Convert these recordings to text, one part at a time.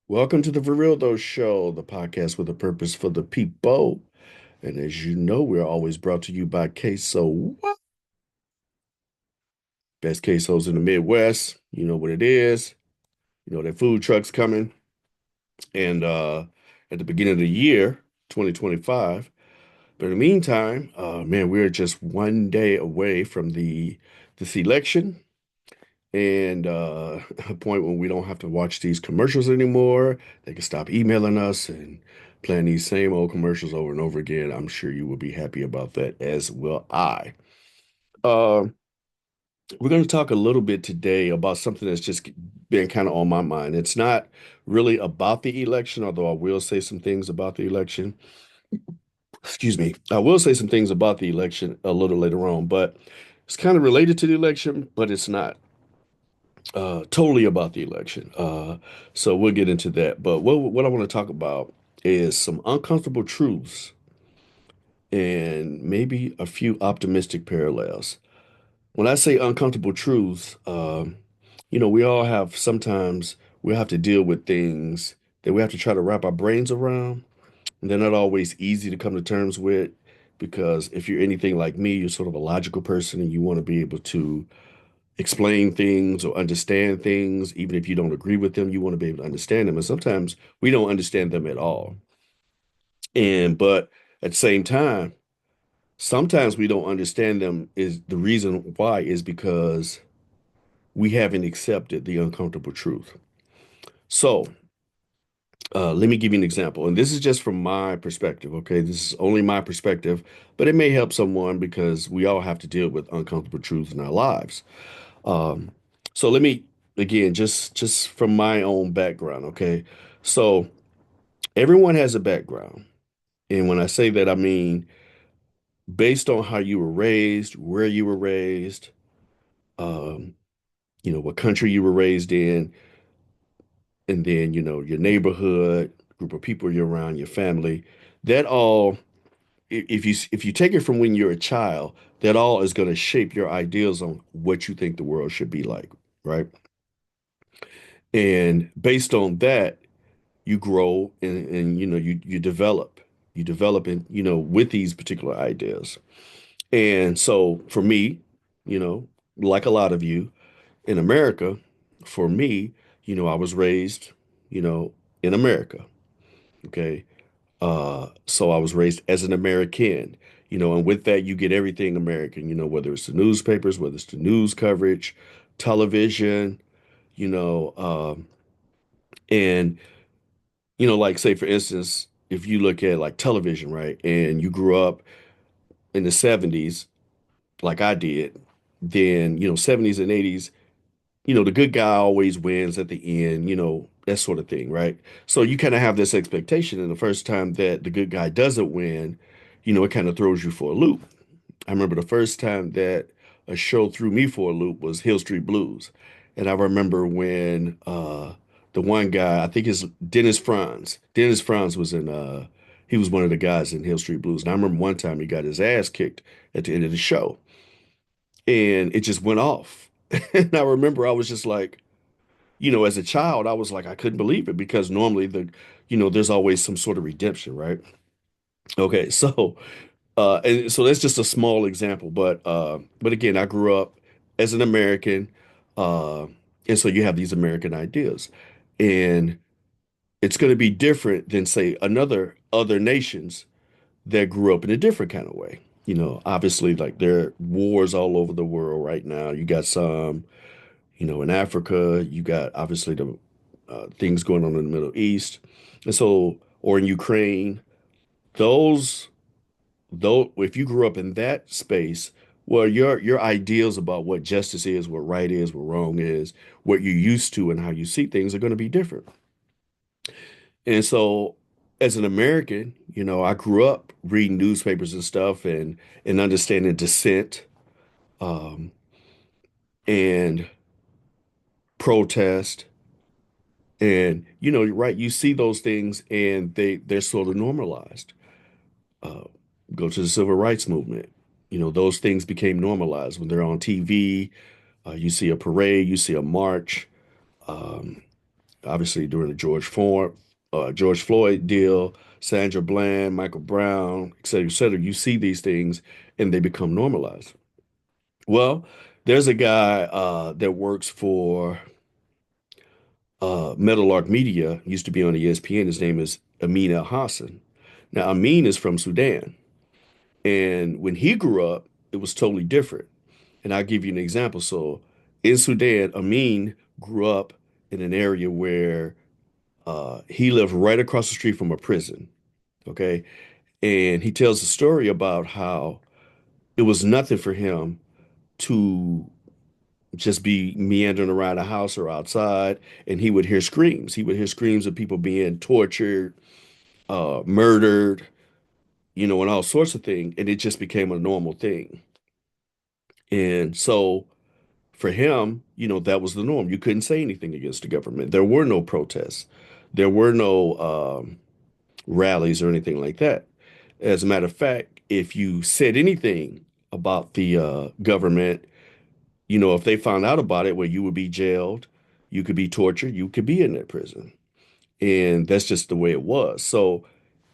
Welcome to the For Real Though Show, the podcast with a purpose for the people. And as you know, we're always brought to you by Queso What? Best quesos in the Midwest. You know what it is. You know that food truck's coming. And at the beginning of the year, 2025. But in the meantime, man, we're just one day away from this election and a point when we don't have to watch these commercials anymore. They can stop emailing us and playing these same old commercials over and over again. I'm sure you will be happy about that, as will I. Uh, we're going to talk a little bit today about something that's just been kind of on my mind. It's not really about the election, although I will say some things about the election. Excuse me. I will say some things about the election a little later on, but it's kind of related to the election, but it's not totally about the election. So we'll get into that. But what I want to talk about is some uncomfortable truths and maybe a few optimistic parallels. When I say uncomfortable truths, we all have sometimes we have to deal with things that we have to try to wrap our brains around. And they're not always easy to come to terms with because if you're anything like me, you're sort of a logical person and you want to be able to explain things or understand things, even if you don't agree with them, you want to be able to understand them. And sometimes we don't understand them at all. But at the same time, sometimes we don't understand them is the reason why is because we haven't accepted the uncomfortable truth. So let me give you an example. And this is just from my perspective, okay? This is only my perspective, but it may help someone because we all have to deal with uncomfortable truths in our lives. Um, so let me again, just from my own background, okay? So everyone has a background, and when I say that, I mean based on how you were raised, where you were raised, um, what country you were raised in, and then your neighborhood, group of people you're around, your family. That all, if you take it from when you're a child, that all is going to shape your ideas on what you think the world should be like, right? And based on that, you grow and you develop in with these particular ideas. And so for me, you know like a lot of you in America, for me, I was raised you know in America. Okay. So I was raised as an American, and with that you get everything American, whether it's the newspapers, whether it's the news coverage, television, you know and like say for instance, if you look at like television, right, and you grew up in the 70s like I did, then 70s and 80s, the good guy always wins at the end, that sort of thing, right? So you kind of have this expectation, and the first time that the good guy doesn't win, it kind of throws you for a loop. I remember the first time that a show threw me for a loop was Hill Street Blues. And I remember when the one guy, I think it's Dennis Franz. Dennis Franz was he was one of the guys in Hill Street Blues. And I remember one time he got his ass kicked at the end of the show and it just went off. And I remember I was just like, as a child, I was like, I couldn't believe it because normally there's always some sort of redemption, right? Okay, so and so that's just a small example, but again, I grew up as an American, uh, and so you have these American ideas, and it's going to be different than say another other nations that grew up in a different kind of way. Obviously, like there are wars all over the world right now. You got some, in Africa. You got obviously the things going on in the Middle East, and so or in Ukraine. Those though if you grew up in that space, well, your ideals about what justice is, what right is, what wrong is, what you're used to and how you see things are going to be different. And so as an American, I grew up reading newspapers and stuff and understanding dissent, um, and protest. And right, you see those things and they're sort of normalized. Uh, Go to the civil rights movement. Those things became normalized when they're on TV. You see a parade, you see a march, um, obviously during the George Floyd deal, Sandra Bland, Michael Brown, et cetera, et cetera. You see these things and they become normalized. Well, there's a guy that works for Meadowlark Media, used to be on ESPN. His name is Amin El Hassan. Now, Amin is from Sudan. And when he grew up, it was totally different. And I'll give you an example. So in Sudan, Amin grew up in an area where he lived right across the street from a prison. Okay. And he tells a story about how it was nothing for him to just be meandering around a house or outside, and he would hear screams. He would hear screams of people being tortured, murdered, and all sorts of things. And it just became a normal thing. And so for him, that was the norm. You couldn't say anything against the government. There were no protests. There were no rallies or anything like that. As a matter of fact, if you said anything about the government, if they found out about it, well, you would be jailed, you could be tortured, you could be in that prison. And that's just the way it was. So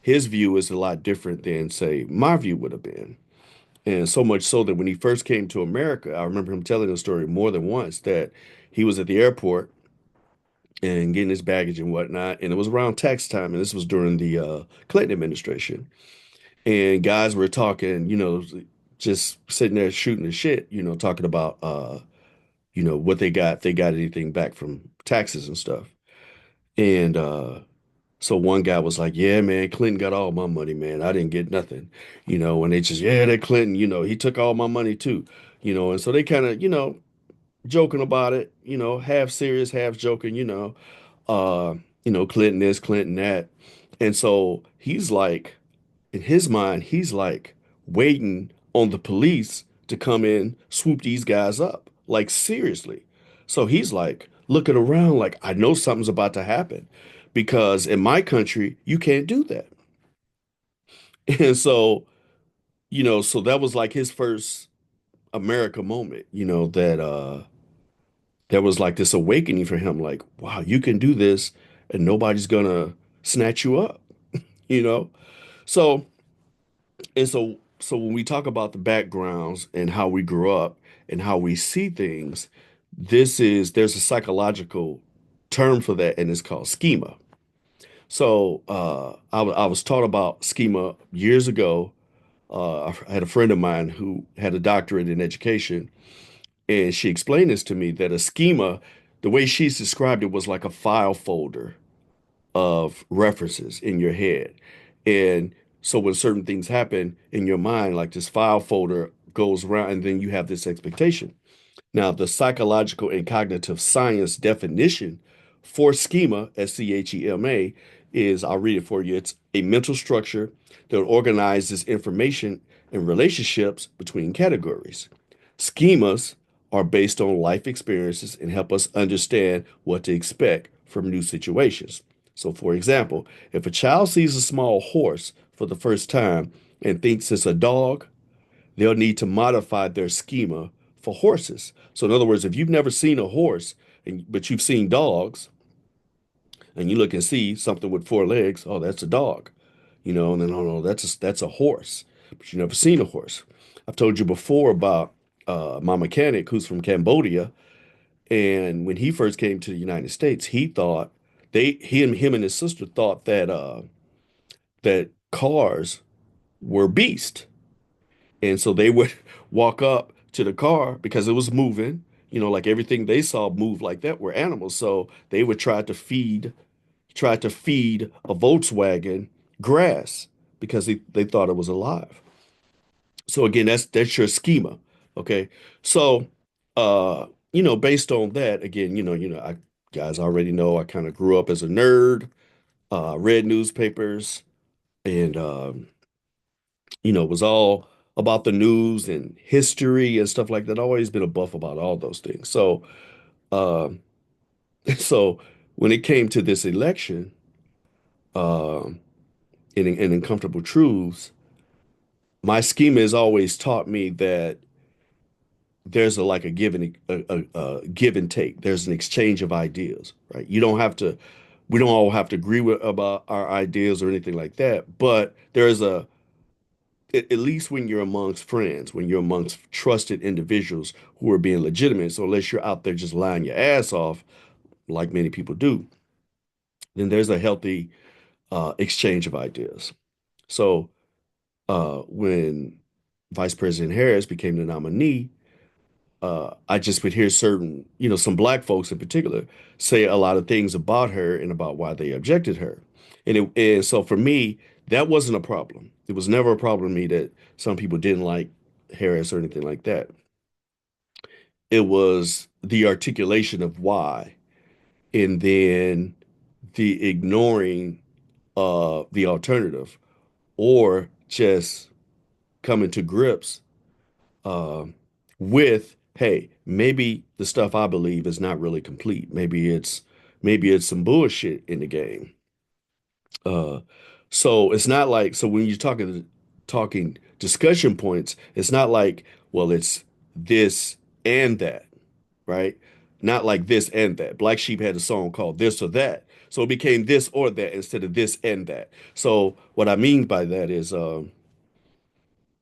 his view is a lot different than, say, my view would have been. And so much so that when he first came to America, I remember him telling the story more than once that he was at the airport and getting his baggage and whatnot. And it was around tax time. And this was during the Clinton administration. And guys were talking, just sitting there shooting the shit, talking about, what they got, if they got anything back from taxes and stuff. And so one guy was like, yeah, man, Clinton got all my money, man. I didn't get nothing, and they just, yeah, that Clinton, he took all my money too, and so they kind of, joking about it, half serious, half joking, uh, Clinton this, Clinton that. And so he's like, in his mind, he's like waiting on the police to come in, swoop these guys up. Like seriously. So he's like looking around like, I know something's about to happen because in my country, you can't do that. And so, so that was like his first America moment, that was like this awakening for him, like, wow, you can do this and nobody's gonna snatch you up, you know? So so when we talk about the backgrounds and how we grew up and how we see things, there's a psychological term for that, and it's called schema. So I was taught about schema years ago. I had a friend of mine who had a doctorate in education, and she explained this to me that a schema, the way she's described it, was like a file folder of references in your head. And so when certain things happen in your mind, like this file folder goes around, and then you have this expectation. Now, the psychological and cognitive science definition for schema, schema, is, I'll read it for you. It's a mental structure that organizes information and relationships between categories. Schemas are based on life experiences and help us understand what to expect from new situations. So, for example, if a child sees a small horse for the first time and thinks it's a dog, they'll need to modify their schema for horses. So, in other words, if you've never seen a horse, but you've seen dogs, and you look and see something with four legs, oh, that's a dog, and then, oh, no, that's a horse, but you've never seen a horse. I've told you before about my mechanic who's from Cambodia, and when he first came to the United States, he thought him and his sister thought that cars were beasts. And so they would walk up to the car because it was moving, like everything they saw move like that were animals. So they would try to feed a Volkswagen grass because they thought it was alive. So again, that's your schema. Okay. So based on that, again, I guys already know I kind of grew up as a nerd, read newspapers, and was all about the news and history and stuff like that. Always been a buff about all those things. So, uh, so when it came to this election, and uncomfortable truths, my schema has always taught me that there's a like a give and take. There's an exchange of ideas, right? You don't have to, we don't all have to agree with about our ideas or anything like that, but there is a at least when you're amongst friends, when you're amongst trusted individuals who are being legitimate. So unless you're out there just lying your ass off, like many people do, then there's a healthy exchange of ideas. So when Vice President Harris became the nominee, I just would hear certain, some black folks in particular say a lot of things about her and about why they objected her. And so for me, that wasn't a problem. It was never a problem to me that some people didn't like Harris or anything like that. It was the articulation of why, and then the ignoring the alternative, or just coming to grips uh, with, hey, maybe the stuff I believe is not really complete. Maybe it's some bullshit in the game. Uh, so it's not like, so when you're talking discussion points, it's not like, well, it's this and that, right? Not like this and that. Black Sheep had a song called This or That. So it became this or that instead of this and that. So what I mean by that is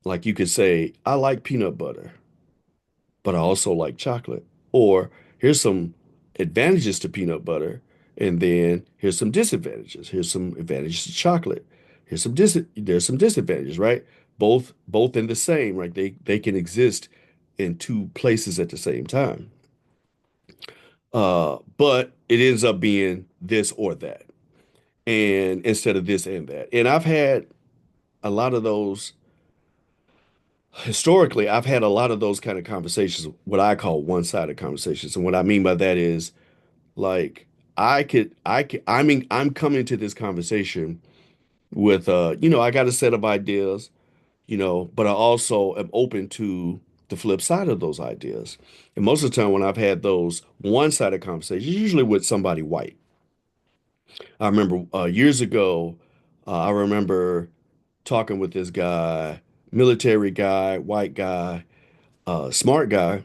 like you could say, I like peanut butter, but I also like chocolate. Or here's some advantages to peanut butter, and then here's some disadvantages. Here's some advantages to chocolate. There's some disadvantages, right? Both in the same, right? They can exist in two places at the same time. But it ends up being this or that, and instead of this and that. And I've had a lot of those historically, I've had a lot of those kind of conversations, what I call one-sided conversations. And what I mean by that is like I mean, I'm coming to this conversation with I got a set of ideas, but I also am open to the flip side of those ideas. And most of the time when I've had those one-sided conversations, usually with somebody white. I remember years ago, I remember talking with this guy, military guy, white guy, smart guy,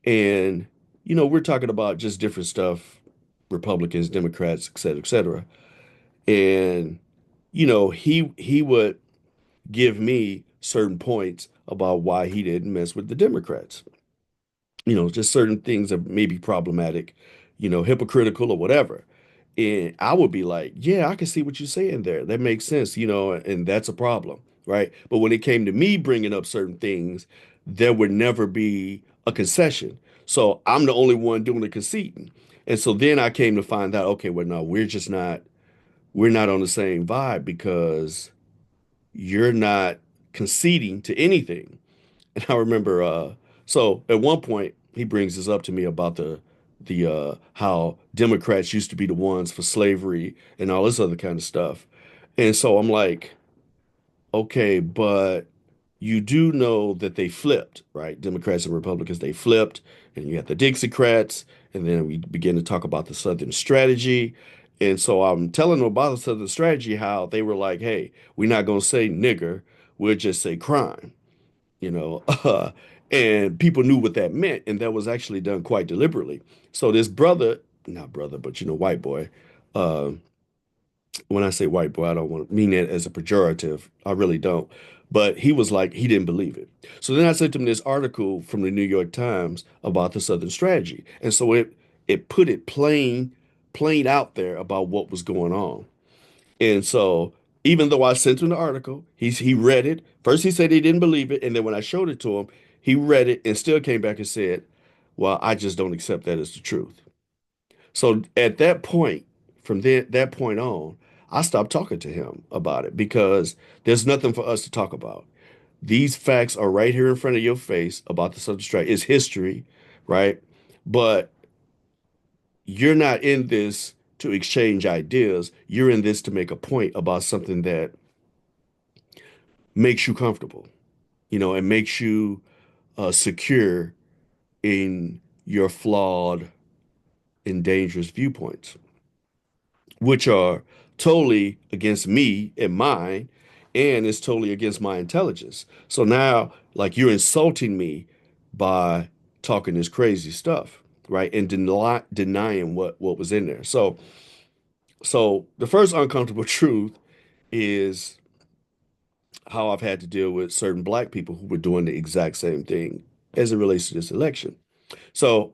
and we're talking about just different stuff, Republicans, Democrats, et cetera, et cetera. And he would give me certain points about why he didn't mess with the Democrats. Just certain things that may be problematic, hypocritical or whatever. And I would be like, yeah, I can see what you're saying there. That makes sense, and that's a problem, right? But when it came to me bringing up certain things, there would never be a concession. So I'm the only one doing the conceding. And so then I came to find out, okay, well, no, we're not on the same vibe because you're not conceding to anything. And I remember, so at one point he brings this up to me about the how Democrats used to be the ones for slavery and all this other kind of stuff. And so I'm like, okay, but you do know that they flipped, right? Democrats and Republicans, they flipped, and you had the Dixiecrats, and then we begin to talk about the Southern strategy. And so I'm telling them about the Southern strategy, how they were like, hey, we're not going to say nigger, we'll just say crime you know, and people knew what that meant, and that was actually done quite deliberately. So this brother, not brother, but white boy. Uh, when I say white boy, I don't want to mean it as a pejorative. I really don't. But he was like, he didn't believe it. So then I sent him this article from the New York Times about the Southern strategy, and so it put it plain out there about what was going on. And so even though I sent him the article, he read it. First he said he didn't believe it, and then when I showed it to him, he read it and still came back and said, "Well, I just don't accept that as the truth." So at that point, from that point on, I stopped talking to him about it because there's nothing for us to talk about. These facts are right here in front of your face about the subject strike. It's history, right? But you're not in this to exchange ideas. You're in this to make a point about something that makes you comfortable, and makes you secure in your flawed and dangerous viewpoints, which are totally against me and mine, and it's totally against my intelligence. So now, like, you're insulting me by talking this crazy stuff, right? And denying what was in there. So the first uncomfortable truth is how I've had to deal with certain black people who were doing the exact same thing as it relates to this election. So,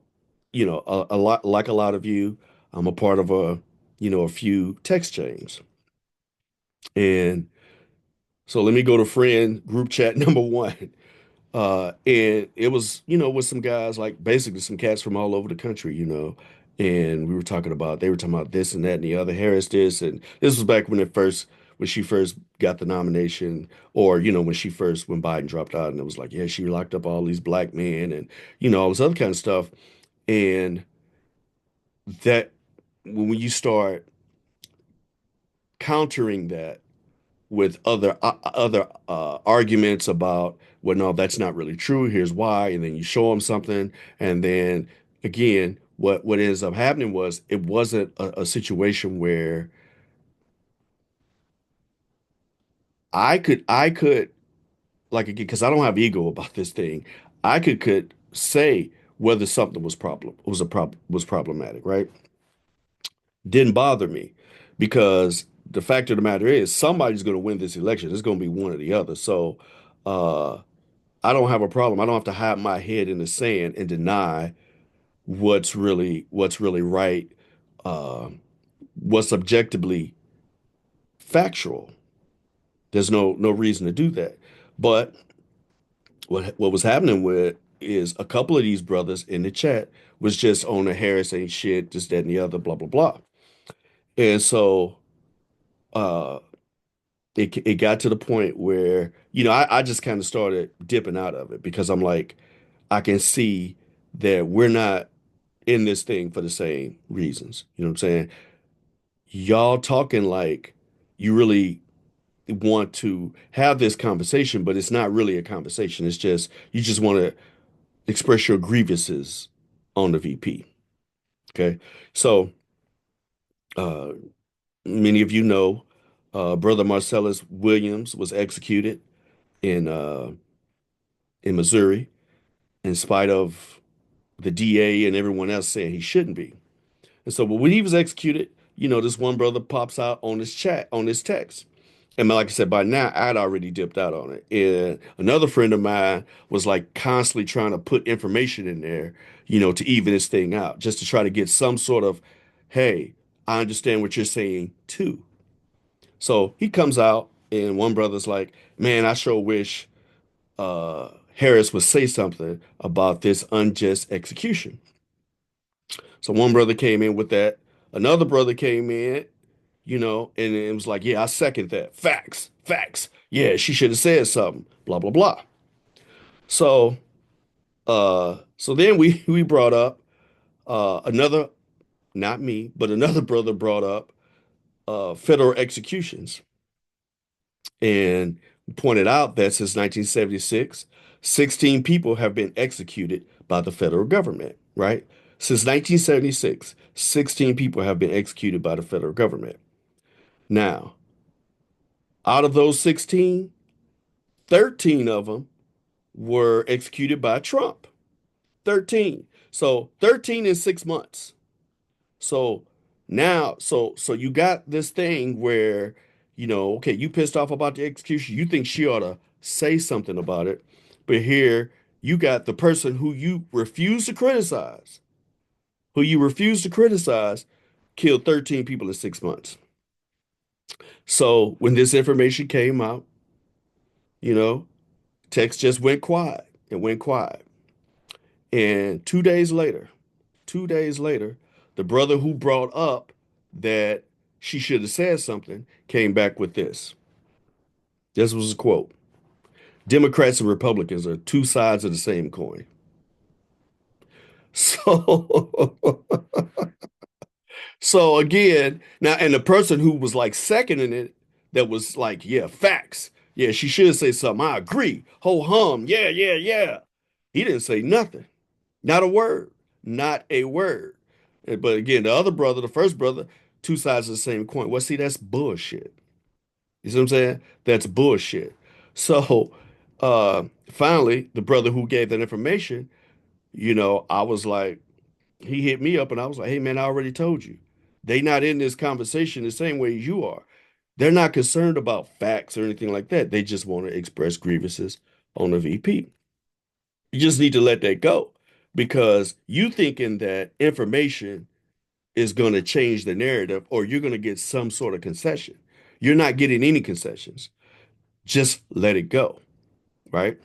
a lot like a lot of you, I'm a part of a few text chains. And so let me go to friend group chat number one. And it was, with some guys, like basically some cats from all over the country, and they were talking about this and that and the other, Harris this, and this was back when she first got the nomination, or, when Biden dropped out, and it was like, yeah, she locked up all these black men and, all this other kind of stuff. And that, when you start countering that with other arguments about, well, no, that's not really true. Here's why, and then you show them something, and then again, what ends up happening was it wasn't a situation where I could like, again, because I don't have ego about this thing. I could say whether something was problematic, right? Didn't bother me, because the fact of the matter is somebody's going to win this election. It's going to be one or the other. So. Uh, I don't have a problem. I don't have to hide my head in the sand and deny what's really right, uh, what's objectively factual. There's no reason to do that. But what was happening with is a couple of these brothers in the chat was just on the Harris ain't shit, this, that, and the other, blah, blah, blah. And so uh it got to the point where, I just kind of started dipping out of it, because I'm like, I can see that we're not in this thing for the same reasons. You know what I'm saying? Y'all talking like you really want to have this conversation, but it's not really a conversation. It's just you just want to express your grievances on the VP. Okay. So uh many of you know, Brother Marcellus Williams was executed in Missouri, in spite of the DA and everyone else saying he shouldn't be. And so, but when he was executed, this one brother pops out on this chat, on this text. And like I said, by now I'd already dipped out on it. And another friend of mine was like constantly trying to put information in there, to even this thing out, just to try to get some sort of, hey, I understand what you're saying too. So he comes out, and one brother's like, man, I sure wish Harris would say something about this unjust execution. So one brother came in with that. Another brother came in, and it was like, yeah, I second that. Facts, facts. Yeah, she should have said something. Blah blah blah. So, so then we brought up another, not me, but another brother brought up federal executions, and pointed out that since 1976, 16 people have been executed by the federal government, right? Since 1976, 16 people have been executed by the federal government. Now, out of those 16, 13 of them were executed by Trump. 13. So 13 in 6 months. So now, so you got this thing where, okay, you pissed off about the execution. You think she ought to say something about it. But here you got the person who you refuse to criticize, killed 13 people in 6 months. So when this information came out, you know, text just went quiet. It went quiet. And 2 days later, the brother who brought up that she should have said something came back with this. This was a quote. Democrats and Republicans are two sides of the same coin. So, so again, now, and the person who was like seconding it, that was like, yeah, facts. Yeah, she should say something. I agree. Ho hum. Yeah, yeah, yeah. He didn't say nothing. Not a word. Not a word. But again, the other brother, the first brother, two sides of the same coin. Well, see, that's bullshit. You see what I'm saying? That's bullshit. So finally, the brother who gave that information I was like, he hit me up and I was like, hey man, I already told you. They not in this conversation the same way as you are. They're not concerned about facts or anything like that. They just want to express grievances on the VP. You just need to let that go because you thinking that information is going to change the narrative or you're going to get some sort of concession. You're not getting any concessions. Just let it go, right?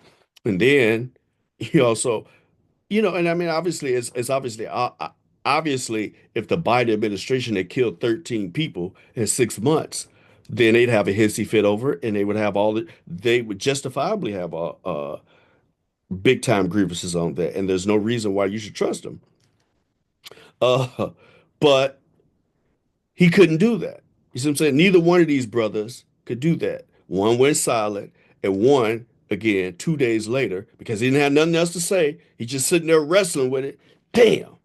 And then you also, and I mean, obviously, it's obviously obviously if the Biden administration had killed 13 people in 6 months, then they'd have a hissy fit over it, and they would justifiably have a big time grievances on that, and there's no reason why you should trust them. Uh, but he couldn't do that. You see what I'm saying? Neither one of these brothers could do that. One went silent, and one, again, 2 days later, because he didn't have nothing else to say, he's just sitting there wrestling with it. Damn,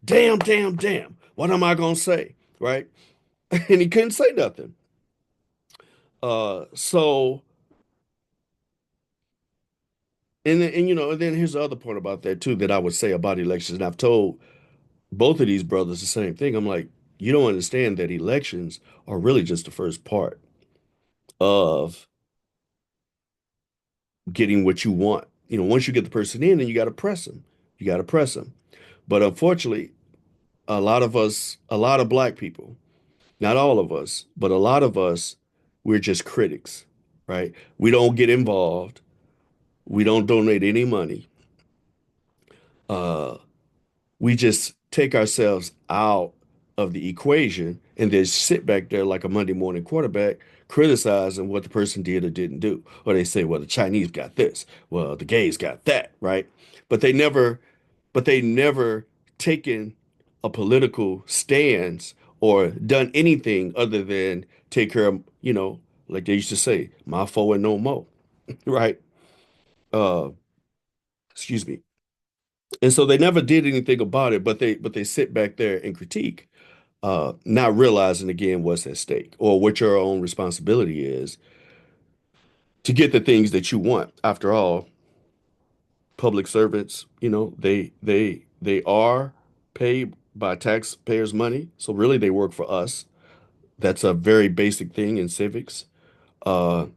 damn, damn, damn. What am I gonna say? Right? And he couldn't say nothing. So and then here's the other part about that too that I would say about elections. And I've told both of these brothers the same thing. I'm like, you don't understand that elections are really just the first part of getting what you want. Once you get the person in, then you got to press them. You got to press them. But unfortunately, a lot of black people, not all of us, but a lot of us, we're just critics, right? We don't get involved. We don't donate any money. Uh, we just take ourselves out of the equation and then sit back there like a Monday morning quarterback criticizing what the person did or didn't do. Or they say, well, the Chinese got this. Well, the gays got that, right? But they never taken a political stance or done anything other than take care of, like they used to say, my foe and no more, right? Uh, excuse me. And so they never did anything about it, but they sit back there and critique, not realizing again what's at stake or what your own responsibility is to get the things that you want. After all, public servants, they are paid by taxpayers' money, so really they work for us. That's a very basic thing in civics. Uh,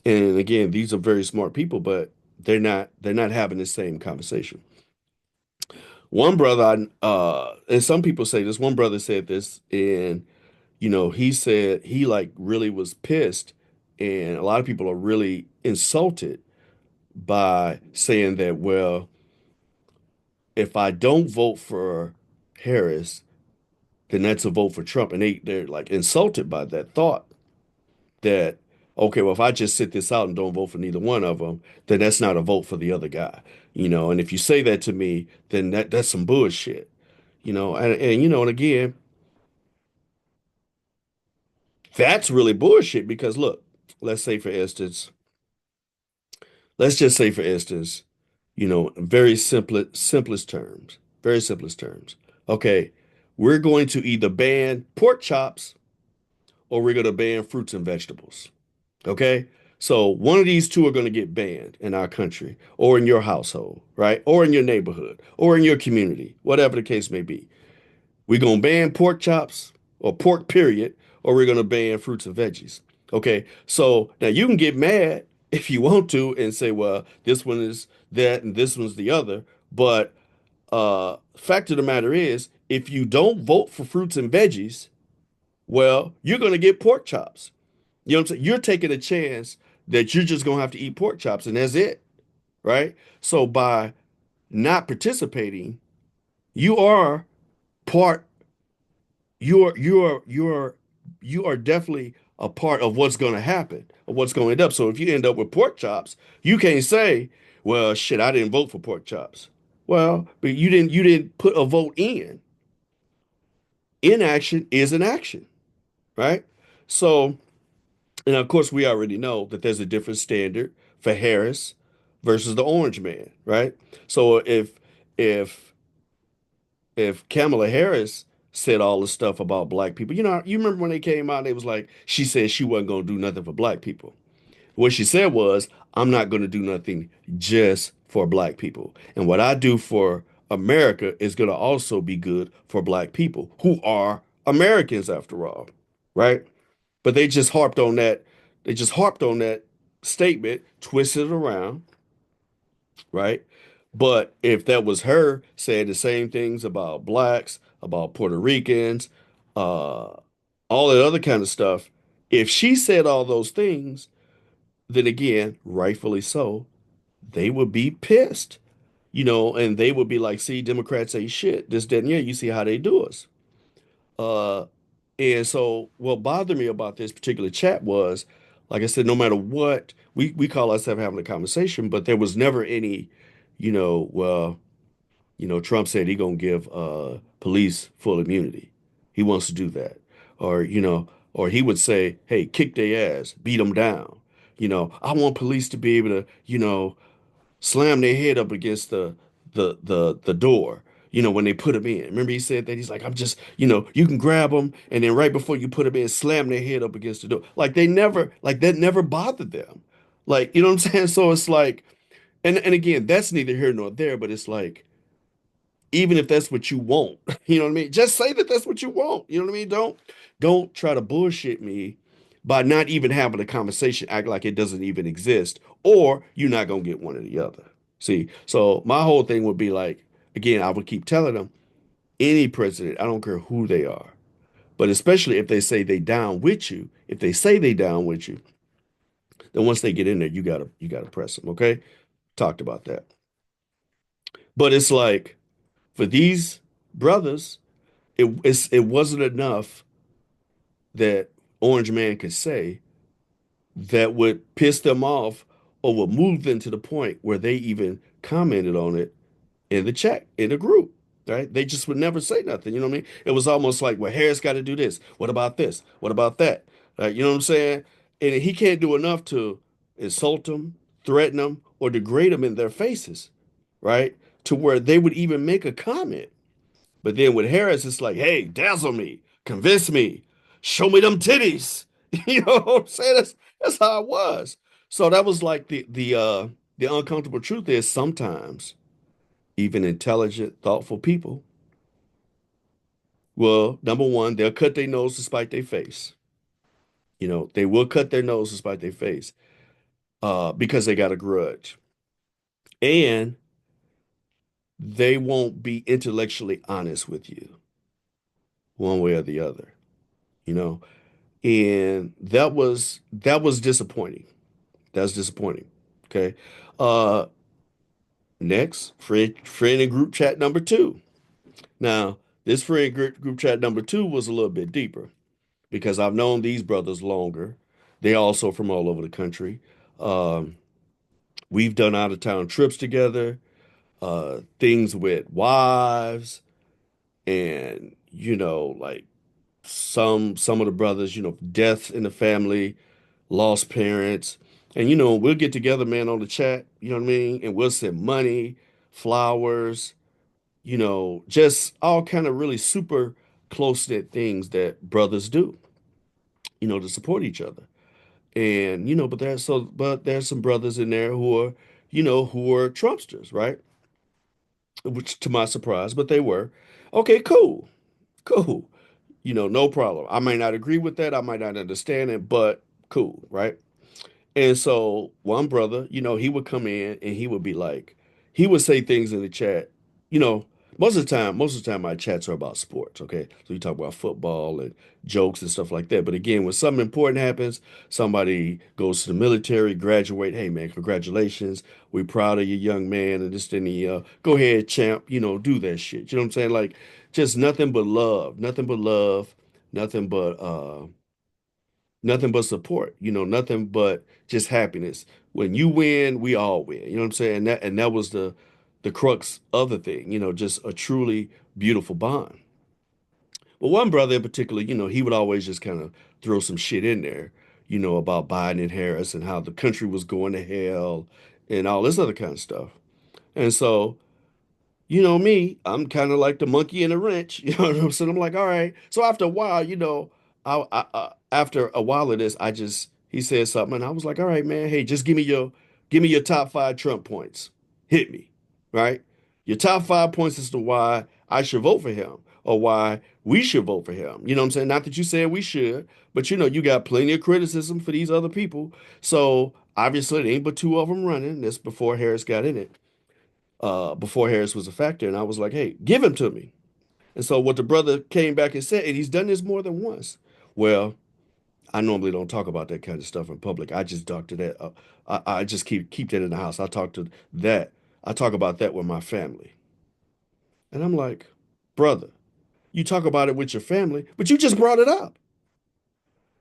and again, these are very smart people, but they're not having the same conversation. One brother, and some people say this, one brother said this, and he said he like really was pissed, and a lot of people are really insulted by saying that, well, if I don't vote for Harris, then that's a vote for Trump. And they're like insulted by that thought that, okay, well, if I just sit this out and don't vote for neither one of them, then that's not a vote for the other guy. And if you say that to me, then that's some bullshit. And again, that's really bullshit because look, let's say for instance, let's just say for instance, very simplest terms. Okay, we're going to either ban pork chops or we're going to ban fruits and vegetables. Okay. So one of these two are going to get banned in our country or in your household, right? Or in your neighborhood or in your community, whatever the case may be. We're going to ban pork chops or pork, period, or we're going to ban fruits and veggies. Okay. So now you can get mad if you want to and say, well, this one is that and this one's the other. But fact of the matter is, if you don't vote for fruits and veggies, well, you're going to get pork chops. You know what I'm saying? You're taking a chance that you're just gonna have to eat pork chops and that's it, right? So by not participating, you are part, you are definitely a part of what's gonna happen, of what's gonna end up. So if you end up with pork chops, you can't say, well, shit, I didn't vote for pork chops. Well, but you didn't put a vote in. Inaction is an action, right? So and of course, we already know that there's a different standard for Harris versus the Orange Man, right? So if if Kamala Harris said all the stuff about black people, you remember when they came out, they was like, she said she wasn't gonna do nothing for black people. What she said was, I'm not gonna do nothing just for black people. And what I do for America is going to also be good for black people who are Americans after all, right? But they just harped on that. They just harped on that statement, twisted it around, right? But if that was her saying the same things about blacks, about Puerto Ricans, uh, all that other kind of stuff, if she said all those things, then again, rightfully so, they would be pissed, and they would be like, see, Democrats ain't shit. This, that, and yeah, you see how they do us. Uh, and so what bothered me about this particular chat was, like I said, no matter what, we call ourselves having a conversation, but there was never any, well, Trump said he gonna give police full immunity. He wants to do that. Or, or he would say, hey, kick their ass, beat them down. I want police to be able to, slam their head up against the door, when they put them in. Remember he said that he's like, I'm just, you can grab them and then right before you put them in, slam their head up against the door. Like they never, like that never bothered them. Like, you know what I'm saying? So it's like, and again, that's neither here nor there, but it's like, even if that's what you want, you know what I mean? Just say that that's what you want. You know what I mean? Don't try to bullshit me by not even having a conversation, act like it doesn't even exist, or you're not gonna get one or the other. See, so my whole thing would be like, again, I would keep telling them, any president, I don't care who they are, but especially if they say they down with you, if they say they down with you, then once they get in there, you gotta press them. Okay, talked about that. But it's like for these brothers, it wasn't enough that Orange Man could say that would piss them off or would move them to the point where they even commented on it in the chat, in the group, right? They just would never say nothing. You know what I mean? It was almost like, well, Harris got to do this. What about this? What about that? You know what I'm saying? And he can't do enough to insult them, threaten them, or degrade them in their faces, right? To where they would even make a comment. But then with Harris, it's like, hey, dazzle me, convince me, show me them titties. You know what I'm saying? That's how it was. So that was like the uncomfortable truth is sometimes even intelligent, thoughtful people, well, number one, they'll cut their nose to spite their face. They will cut their nose to spite their face because they got a grudge. And they won't be intellectually honest with you one way or the other, you know. And that was disappointing. That's disappointing. Okay. Uh Next, friend and group chat number two. Now, this group chat number two was a little bit deeper because I've known these brothers longer. They also from all over the country. Um, we've done out of town trips together, things with wives, and like some of the brothers, deaths in the family, lost parents. And we'll get together, man, on the chat, you know what I mean? And we'll send money, flowers, just all kind of really super close-knit things that brothers do, to support each other. And but there's some brothers in there who are Trumpsters, right? Which to my surprise, but they were. Okay, cool. Cool. No problem. I might not agree with that. I might not understand it, but cool, right? And so one brother, he would come in and he would be like, he would say things in the chat. You know, most of the time my chats are about sports, okay? So you talk about football and jokes and stuff like that. But again, when something important happens, somebody goes to the military, graduate, hey man, congratulations. We proud of you, young man, and this and the go ahead, champ, do that shit. You know what I'm saying? Like just nothing but love, nothing but love, nothing but nothing but support, nothing but just happiness. When you win, we all win. You know what I'm saying? And that was the crux of the thing, just a truly beautiful bond. But one brother in particular, he would always just kind of throw some shit in there, about Biden and Harris and how the country was going to hell and all this other kind of stuff. And so you know me, I'm kind of like the monkey in a wrench. You know what I'm saying? I'm like, all right. So after a while, after a while of this, he said something, and I was like, all right, man. Hey, just give me your top five Trump points. Hit me, right? Your top 5 points as to why I should vote for him or why we should vote for him. You know what I'm saying? Not that you said we should, but you got plenty of criticism for these other people. So obviously, there ain't but two of them running. That's before Harris got in it, before Harris was a factor. And I was like, hey, give him to me. And so what the brother came back and said, and he's done this more than once. Well, I normally don't talk about that kind of stuff in public. I just talk to that. I just keep that in the house. That. I talk about that with my family. And I'm like, brother, you talk about it with your family, but you just brought it up.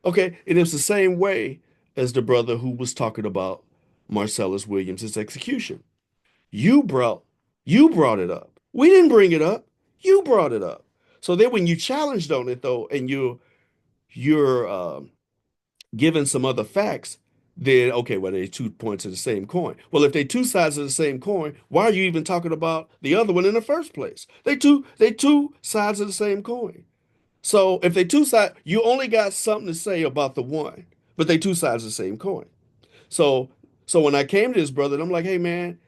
Okay. And it's the same way as the brother who was talking about Marcellus Williams's execution. You brought you brought it up. We didn't bring it up. You brought it up. So then when you challenged on it though, and you're given some other facts, then okay, well, they're 2 points of the same coin. Well, if they're two sides of the same coin, why are you even talking about the other one in the first place? They two sides of the same coin. So if they two sides, you only got something to say about the one, but they two sides of the same coin. So so when I came to this brother, I'm like, hey man,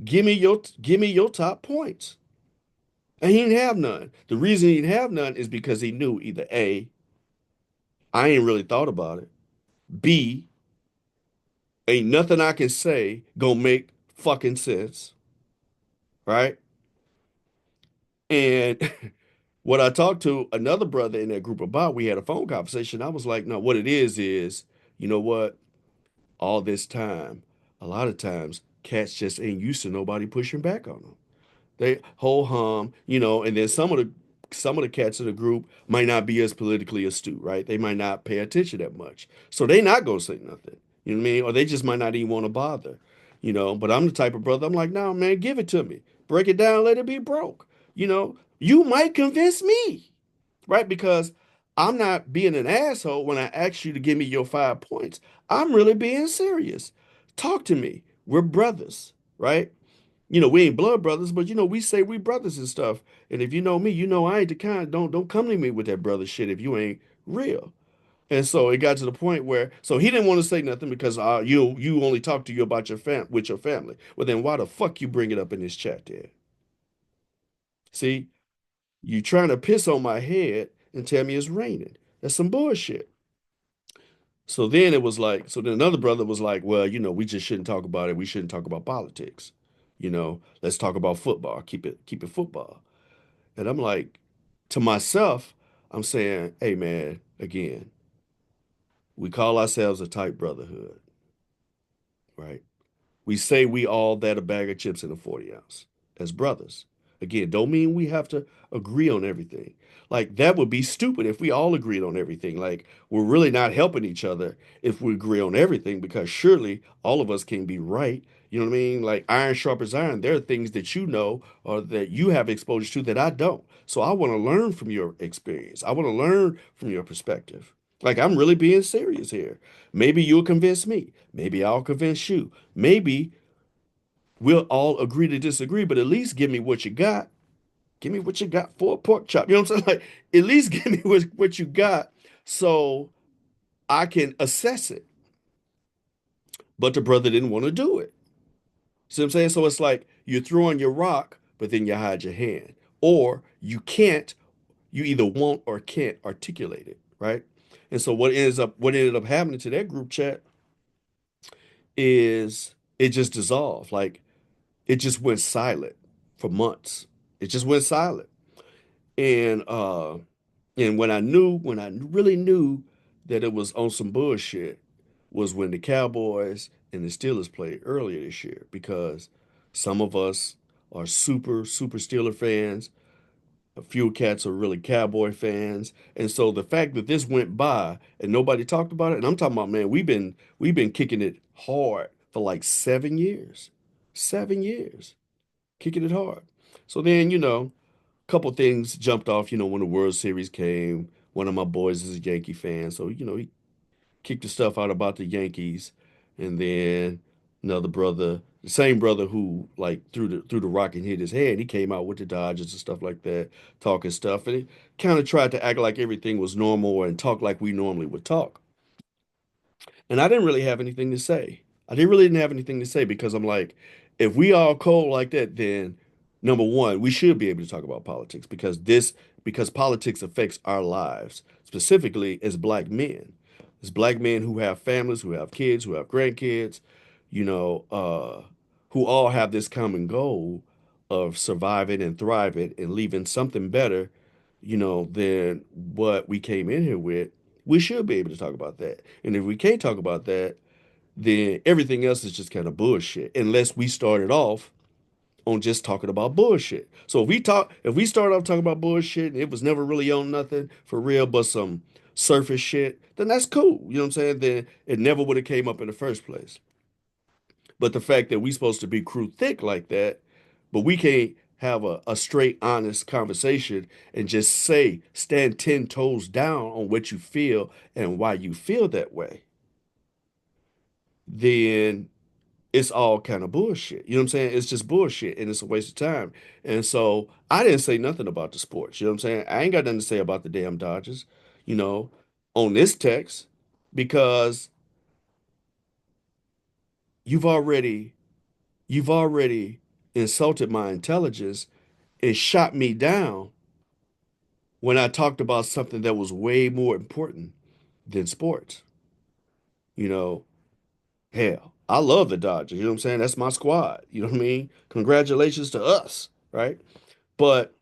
give me your top points. And he didn't have none. The reason he didn't have none is because he knew either A, I ain't really thought about it. B, ain't nothing I can say gonna make fucking sense, right? And what I talked to another brother in that group about, we had a phone conversation. I was like, no, what it is, you know what? All this time, a lot of times, cats just ain't used to nobody pushing back on them. They whole hum, and then some of the cats in the group might not be as politically astute, right? They might not pay attention that much. So they not gonna say nothing. You know what I mean? Or they just might not even want to bother. But I'm the type of brother, I'm like, no, man, give it to me. Break it down, let it be broke. You might convince me, right? Because I'm not being an asshole when I ask you to give me your 5 points. I'm really being serious. Talk to me. We're brothers, right? We ain't blood brothers, but we say we brothers and stuff. And if you know me, you know I ain't the kind. Don't come to me with that brother shit if you ain't real. And so it got to the point where so he didn't want to say nothing because you only talk to you about your family. Well then why the fuck you bring it up in this chat there? See, you trying to piss on my head and tell me it's raining. That's some bullshit. So then another brother was like, well, we just shouldn't talk about it. We shouldn't talk about politics. Let's talk about football. Keep it football. And I'm like, to myself, I'm saying, hey man, again, we call ourselves a tight brotherhood, right? We say we all that a bag of chips in a 40 ounce as brothers. Again, don't mean we have to agree on everything. Like that would be stupid if we all agreed on everything. Like we're really not helping each other if we agree on everything because surely all of us can be right. You know what I mean? Like iron sharpens iron. There are things that you know or that you have exposure to that I don't. So I want to learn from your experience. I want to learn from your perspective. Like I'm really being serious here. Maybe you'll convince me. Maybe I'll convince you. Maybe we'll all agree to disagree, but at least give me what you got. Give me what you got for a pork chop. You know what I'm saying? Like, at least give me what you got so I can assess it. But the brother didn't want to do it. See what I'm saying? So it's like you're throwing your rock, but then you hide your hand. Or you either won't or can't articulate it, right? And so what ended up happening to that group chat is it just dissolved. Like it just went silent for months. It just went silent. And when I really knew that it was on some bullshit was when the Cowboys and the Steelers played earlier this year because some of us are super, super Steeler fans. A few cats are really Cowboy fans. And so the fact that this went by and nobody talked about it, and I'm talking about, man, we've been kicking it hard for like 7 years. 7 years. Kicking it hard. So then, couple things jumped off, when the World Series came. One of my boys is a Yankee fan, so he kicked the stuff out about the Yankees, and then another brother, the same brother who like threw the rock and hit his head, he came out with the Dodgers and stuff like that, talking stuff, and he kind of tried to act like everything was normal and talk like we normally would talk. And I didn't really have anything to say. I didn't have anything to say because I'm like, if we all cold like that, then number one, we should be able to talk about politics because politics affects our lives, specifically as black men. As black men who have families, who have kids, who have grandkids, you know, who all have this common goal of surviving and thriving and leaving something better, than what we came in here with. We should be able to talk about that. And if we can't talk about that, then everything else is just kind of bullshit unless we started off on just talking about bullshit. So if we start off talking about bullshit and it was never really on nothing for real but some surface shit, then that's cool. You know what I'm saying? Then it never would have came up in the first place. But the fact that we supposed to be crew thick like that, but we can't have a straight, honest conversation and just stand 10 toes down on what you feel and why you feel that way, then it's all kind of bullshit. You know what I'm saying? It's just bullshit and it's a waste of time. And so I didn't say nothing about the sports. You know what I'm saying? I ain't got nothing to say about the damn Dodgers, you know, on this text because you've already you've already insulted my intelligence and shot me down when I talked about something that was way more important than sports. You know, hell, I love the Dodgers. You know what I'm saying? That's my squad. You know what I mean? Congratulations to us, right? But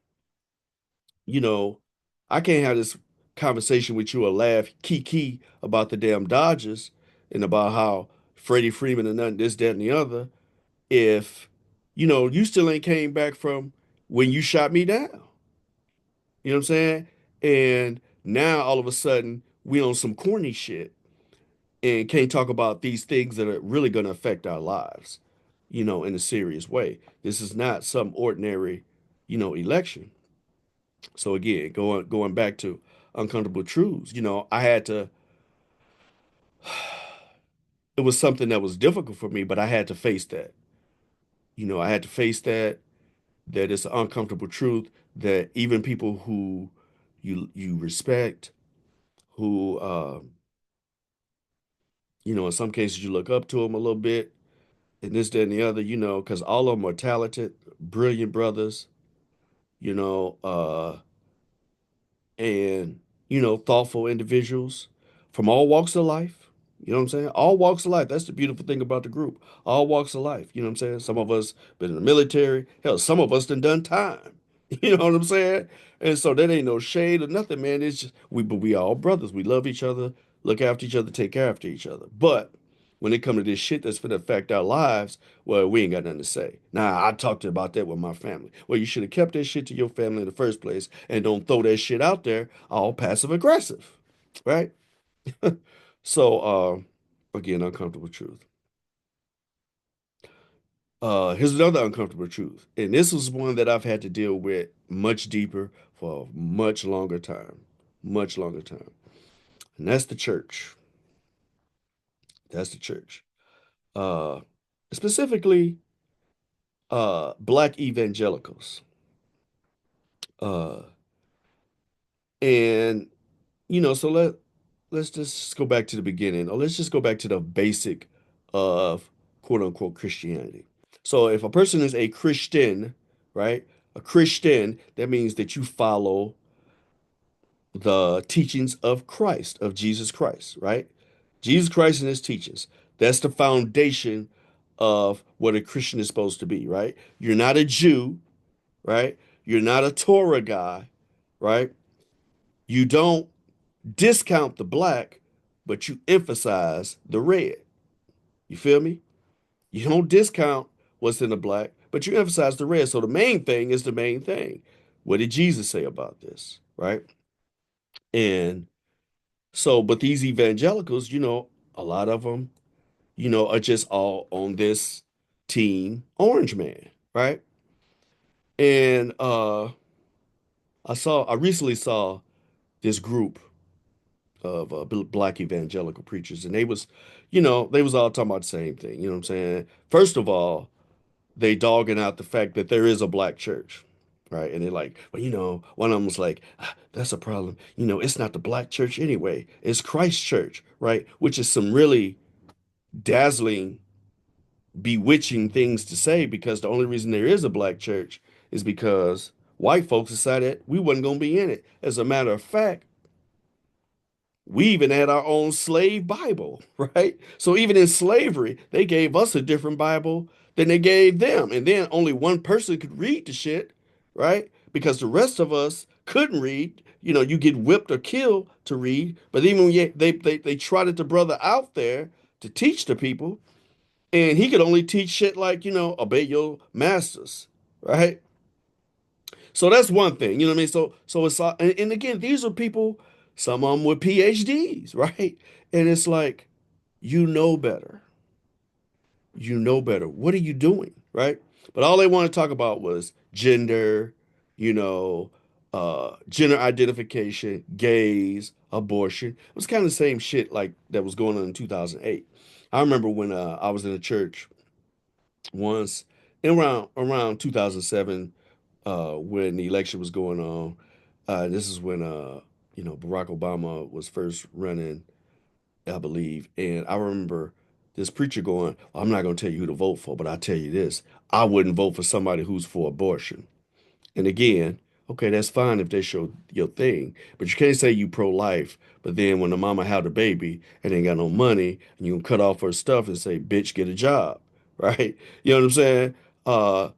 you know, I can't have this conversation with you or laugh kiki about the damn Dodgers and about how Freddie Freeman and nothing, this, that, and the other, if, you still ain't came back from when you shot me down. You know what I'm saying? And now all of a sudden we on some corny shit and can't talk about these things that are really going to affect our lives, in a serious way. This is not some ordinary, election. So again, going back to uncomfortable truths, I had to it was something that was difficult for me, but I had to face that. I had to face that it's an uncomfortable truth that even people who you respect, who in some cases you look up to them a little bit, and this, that, and the other, because all of them are talented, brilliant brothers, you know, uh, and thoughtful individuals from all walks of life. You know what I'm saying? All walks of life. That's the beautiful thing about the group. All walks of life. You know what I'm saying? Some of us been in the military. Hell, some of us done time. You know what I'm saying? And so that ain't no shade or nothing, man. It's just but we all brothers. We love each other, look after each other, take care after each other. But when it come to this shit that's gonna affect our lives, well, we ain't got nothing to say. Nah, I talked about that with my family. Well, you should have kept that shit to your family in the first place and don't throw that shit out there all passive aggressive, right? So, again, uncomfortable truth. Here's another uncomfortable truth, and this was one that I've had to deal with much deeper for a much longer time, and that's the church. That's the church. Uh, Specifically, black evangelicals. Uh, and so let's just go back to the beginning, or let's just go back to the basic of quote unquote Christianity. So if a person is a Christian, right? A Christian, that means that you follow the teachings of Christ, of Jesus Christ, right? Jesus Christ and his teachings. That's the foundation of what a Christian is supposed to be, right? You're not a Jew, right? You're not a Torah guy, right? You don't discount the black, but you emphasize the red. You feel me? You don't discount what's in the black, but you emphasize the red. So the main thing is the main thing. What did Jesus say about this, right? And so, but these evangelicals, a lot of them, are just all on this team orange man, right? And I recently saw this group of black evangelical preachers, and they was all talking about the same thing. You know what I'm saying? First of all, they dogging out the fact that there is a black church, right? And they're like, well, one of them was like, that's a problem. It's not the black church anyway. It's Christ's church, right? Which is some really dazzling bewitching things to say because the only reason there is a black church is because white folks decided we wasn't going to be in it. As a matter of fact, we even had our own slave Bible, right? So even in slavery, they gave us a different Bible than they gave them. And then only one person could read the shit, right? Because the rest of us couldn't read. You know, you get whipped or killed to read. But even when they trotted the brother out there to teach the people, and he could only teach shit like, obey your masters, right? So that's one thing, you know what I mean? So it's and again, these are people, some of them with PhDs, right? And it's like, you know better. You know better. What are you doing, right? But all they want to talk about was gender, you know, gender identification, gays, abortion. It was kind of the same shit like that was going on in 2008. I remember when I was in a church once in around 2007 when the election was going on. This is when Barack Obama was first running, I believe. And I remember this preacher going, "Well, I'm not going to tell you who to vote for, but I'll tell you this. I wouldn't vote for somebody who's for abortion." And again, okay, that's fine if that's your thing, but you can't say you pro-life, but then when the mama had a baby and ain't got no money, and you can cut off her stuff and say, "Bitch, get a job," right? You know what I'm saying? Uh,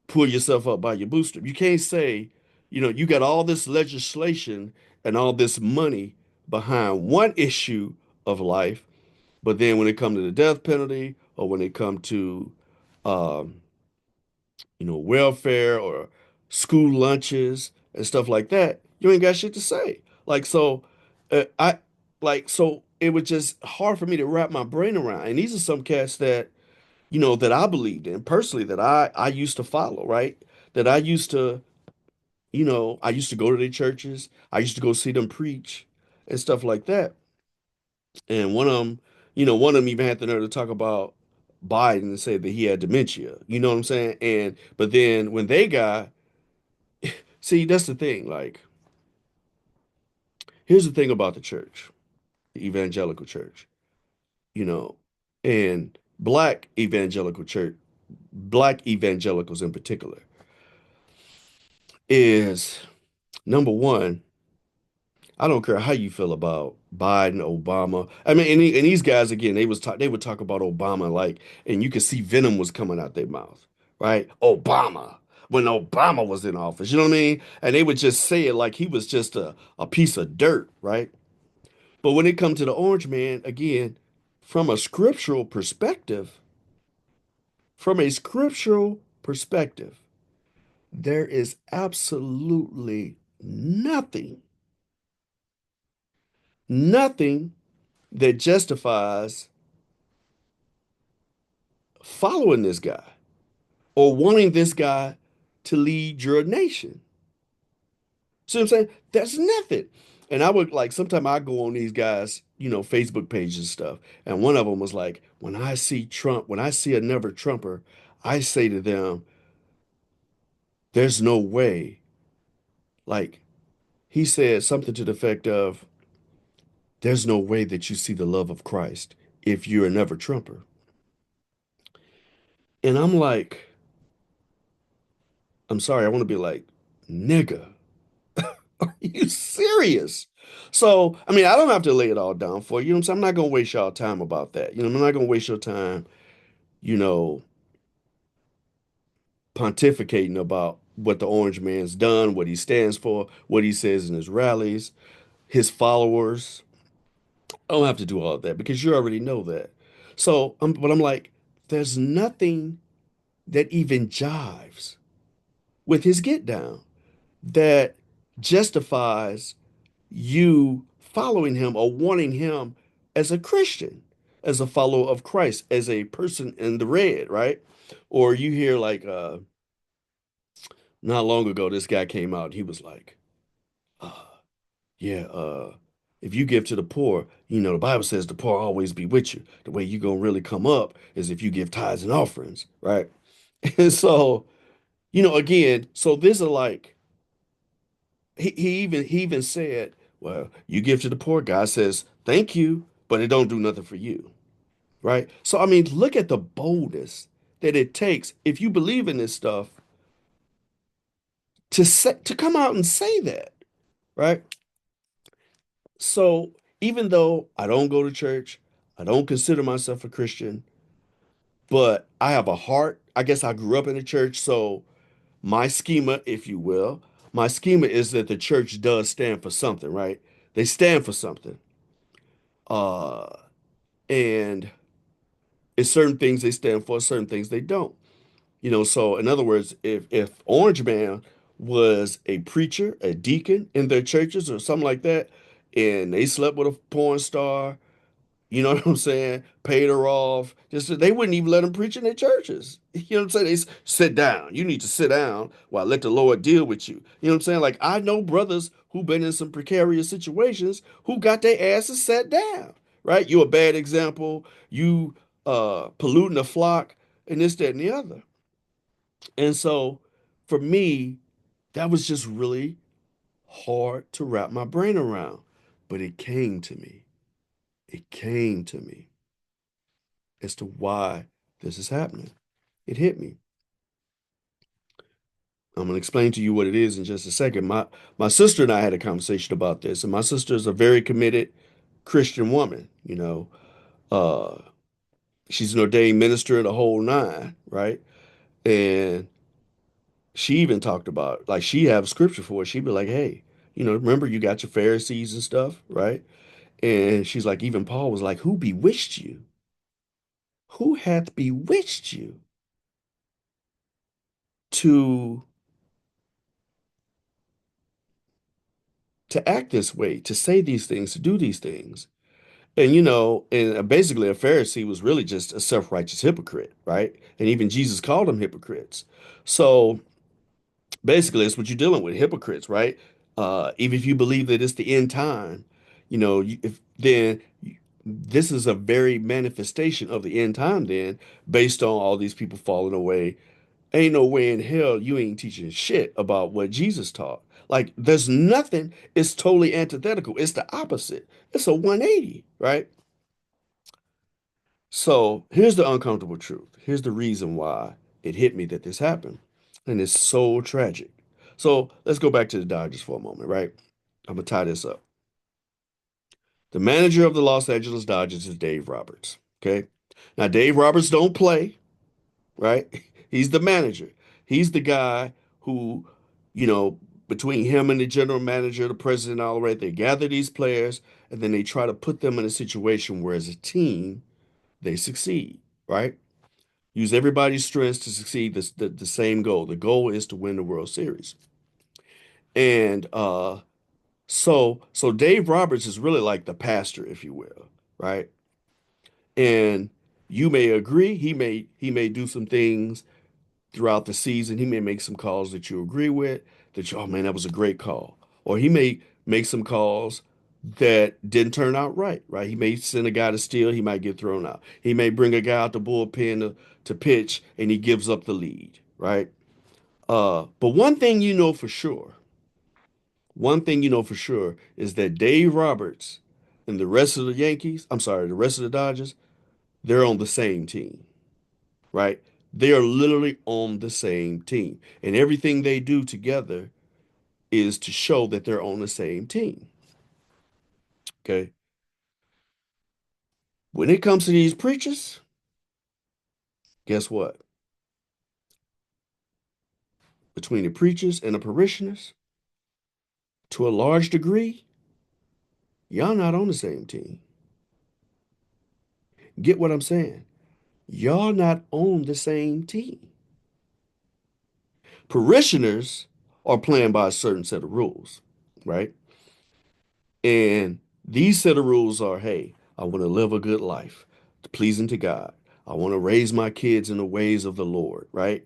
Pull yourself up by your bootstrap. You can't say, you got all this legislation and all this money behind one issue of life, but then when it comes to the death penalty or when it comes to um, welfare or school lunches and stuff like that, you ain't got shit to say. Like so, I like so it was just hard for me to wrap my brain around. And these are some cats that that I believed in personally, that I used to follow, right? That I used to go to their churches. I used to go see them preach and stuff like that. And one of them even had the nerve to talk about Biden and say that he had dementia. You know what I'm saying? And but then when they got, see, that's the thing. Like, here's the thing about the church, the evangelical church, you know, and black evangelicals in particular, is number one, I don't care how you feel about Biden, Obama. I mean, and these guys again, they would talk about Obama like, and you could see venom was coming out their mouth, right? Obama, when Obama was in office, you know what I mean? And they would just say it like he was just a piece of dirt, right? But when it comes to the orange man, again, from a scriptural perspective, from a scriptural perspective, there is absolutely nothing that justifies following this guy or wanting this guy to lead your nation. See what I'm saying? That's nothing. And I would like sometimes I go on these guys, Facebook pages and stuff. And one of them was like, when I see Trump, when I see another Trumper, I say to them, there's no way. Like he said something to the effect of, there's no way that you see the love of Christ if you're another Trumper. And I'm like, I'm sorry, I want to be like, nigga. Are you serious? So, I mean, I don't have to lay it all down for you. You know what I'm saying? I'm not gonna waste y'all time about that. I'm not gonna waste your time, you know, pontificating about what the orange man's done, what he stands for, what he says in his rallies, his followers. I don't have to do all of that because you already know that. So, but I'm like, there's nothing that even jives with his get down that justifies you following him or wanting him as a Christian, as a follower of Christ, as a person in the red, right? Or you hear like not long ago, this guy came out, he was like, uh, yeah, if you give to the poor, the Bible says the poor always be with you. The way you gonna really come up is if you give tithes and offerings, right? And so, again, so this are like he even said, well, you give to the poor, God says, thank you, but it don't do nothing for you, right? So, I mean, look at the boldness that it takes if you believe in this stuff to come out and say that, right? So, even though I don't go to church, I don't consider myself a Christian, but I have a heart. I guess I grew up in the church, so my schema, if you will, my schema is that the church does stand for something, right? They stand for something. Uh, and it's certain things they stand for, certain things they don't. So in other words, if Orange Man was a preacher, a deacon in their churches or something like that, and they slept with a porn star, you know what I'm saying? Paid her off. Just they wouldn't even let them preach in their churches. You know what I'm saying? Sit down. You need to sit down while I let the Lord deal with you. You know what I'm saying? Like I know brothers who've been in some precarious situations who got their asses set down. Right? You a bad example. You polluting the flock and this, that, and the other. And so for me, that was just really hard to wrap my brain around. But it came to me. It came to me as to why this is happening. It hit me. I'm going to explain to you what it is in just a second. My sister and I had a conversation about this, and my sister is a very committed Christian woman. Uh, she's an ordained minister in the whole nine, right? And she even talked about like she have scripture for it. She'd be like, "Hey, remember you got your Pharisees and stuff, right?" And she's like, even Paul was like, "Who bewitched you? Who hath bewitched you to?" to act this way, to say these things, to do these things. And basically a Pharisee was really just a self-righteous hypocrite, right? And even Jesus called them hypocrites. So basically it's what you're dealing with, hypocrites, right? Even if you believe that it's the end time, if then this is a very manifestation of the end time then, based on all these people falling away. Ain't no way in hell you ain't teaching shit about what Jesus taught. Like, there's nothing, it's totally antithetical. It's the opposite. It's a 180, right? So here's the uncomfortable truth. Here's the reason why it hit me that this happened. And it's so tragic. So let's go back to the Dodgers for a moment, right? I'm gonna tie this up. The manager of the Los Angeles Dodgers is Dave Roberts. Okay. Now, Dave Roberts don't play, right? He's the manager. He's the guy who, you know, between him and the general manager, the president, all right, they gather these players and then they try to put them in a situation where as a team, they succeed, right? Use everybody's strengths to succeed the same goal. The goal is to win the World Series. And so Dave Roberts is really like the pastor, if you will, right? And you may agree, he may do some things throughout the season. He may make some calls that you agree with, that you, oh man, that was a great call. Or he may make some calls that didn't turn out right, right? He may send a guy to steal, he might get thrown out. He may bring a guy out the bullpen to pitch and he gives up the lead, right? But one thing you know for sure is that Dave Roberts and the rest of the Yankees, I'm sorry, the rest of the Dodgers, they're on the same team, right? They are literally on the same team. And everything they do together is to show that they're on the same team. Okay. When it comes to these preachers, guess what? Between the preachers and the parishioners, to a large degree, y'all not on the same team. Get what I'm saying? Y'all not on the same team. Parishioners are playing by a certain set of rules, right? And these set of rules are, hey, I want to live a good life, pleasing to God. I want to raise my kids in the ways of the Lord, right?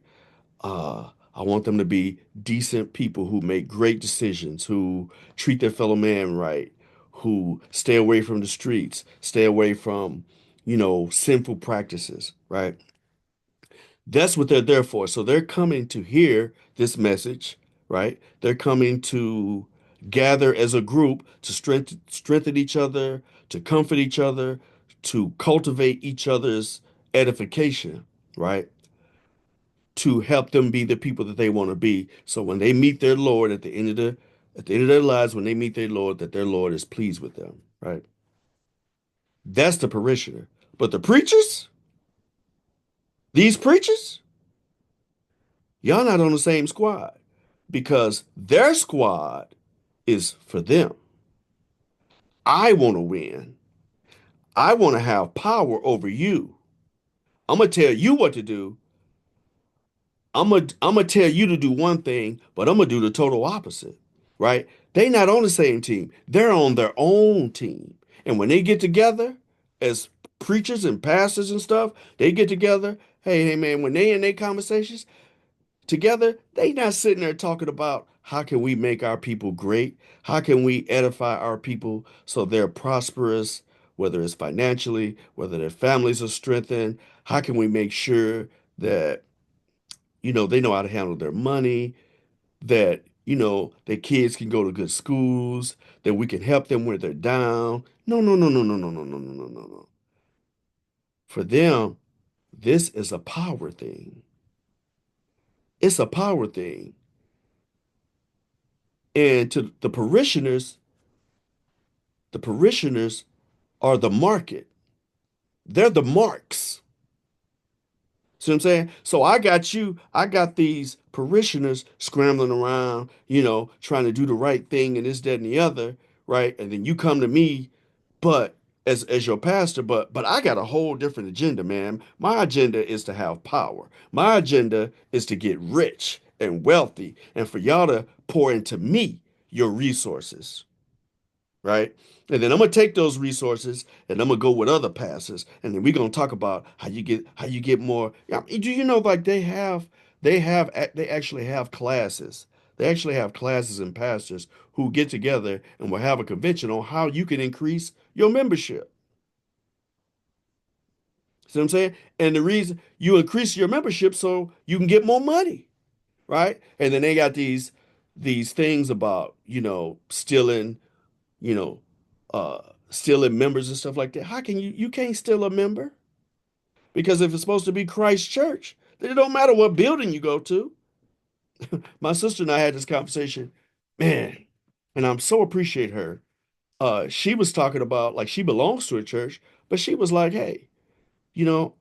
I want them to be decent people who make great decisions, who treat their fellow man right, who stay away from the streets, stay away from, sinful practices, right? That's what they're there for. So they're coming to hear this message, right? They're coming to gather as a group to strengthen each other, to comfort each other, to cultivate each other's edification, right? To help them be the people that they want to be. So when they meet their Lord at the end of their lives, when they meet their Lord, that their Lord is pleased with them, right? That's the parishioner. But the preachers, these preachers, y'all not on the same squad because their squad is for them. I want to win. I want to have power over you. I'm gonna tell you what to do. I'm gonna tell you to do one thing, but I'm gonna do the total opposite, right? They not on the same team. They're on their own team. And when they get together as preachers and pastors and stuff, they get together. Hey, man, when they in their conversations together, they not sitting there talking about how can we make our people great? How can we edify our people so they're prosperous, whether it's financially, whether their families are strengthened? How can we make sure that they know how to handle their money, that, their kids can go to good schools, that we can help them when they're down. No, no, no, no, no, no, no, no, no, no, no, no. For them, this is a power thing. It's a power thing. And to the parishioners are the market. They're the marks. See what I'm saying? So I got these parishioners scrambling around, trying to do the right thing and this, that, and the other, right? And then you come to me, but as your pastor, but I got a whole different agenda, man. My agenda is to have power. My agenda is to get rich and wealthy and for y'all to pour into me your resources, right? And then I'm gonna take those resources and I'm gonna go with other pastors, and then we're gonna talk about how you get more. Yeah, do you know like they actually have classes. They actually have classes and pastors who get together and will have a convention on how you can increase your membership. See what I'm saying? And the reason you increase your membership so you can get more money, right? And then they got these things about, stealing you know, uh, stealing members and stuff like that. How can you can't steal a member? Because if it's supposed to be Christ Church, then it don't matter what building you go to. My sister and I had this conversation, man, and I'm so appreciate her. She was talking about like she belongs to a church, but she was like, hey,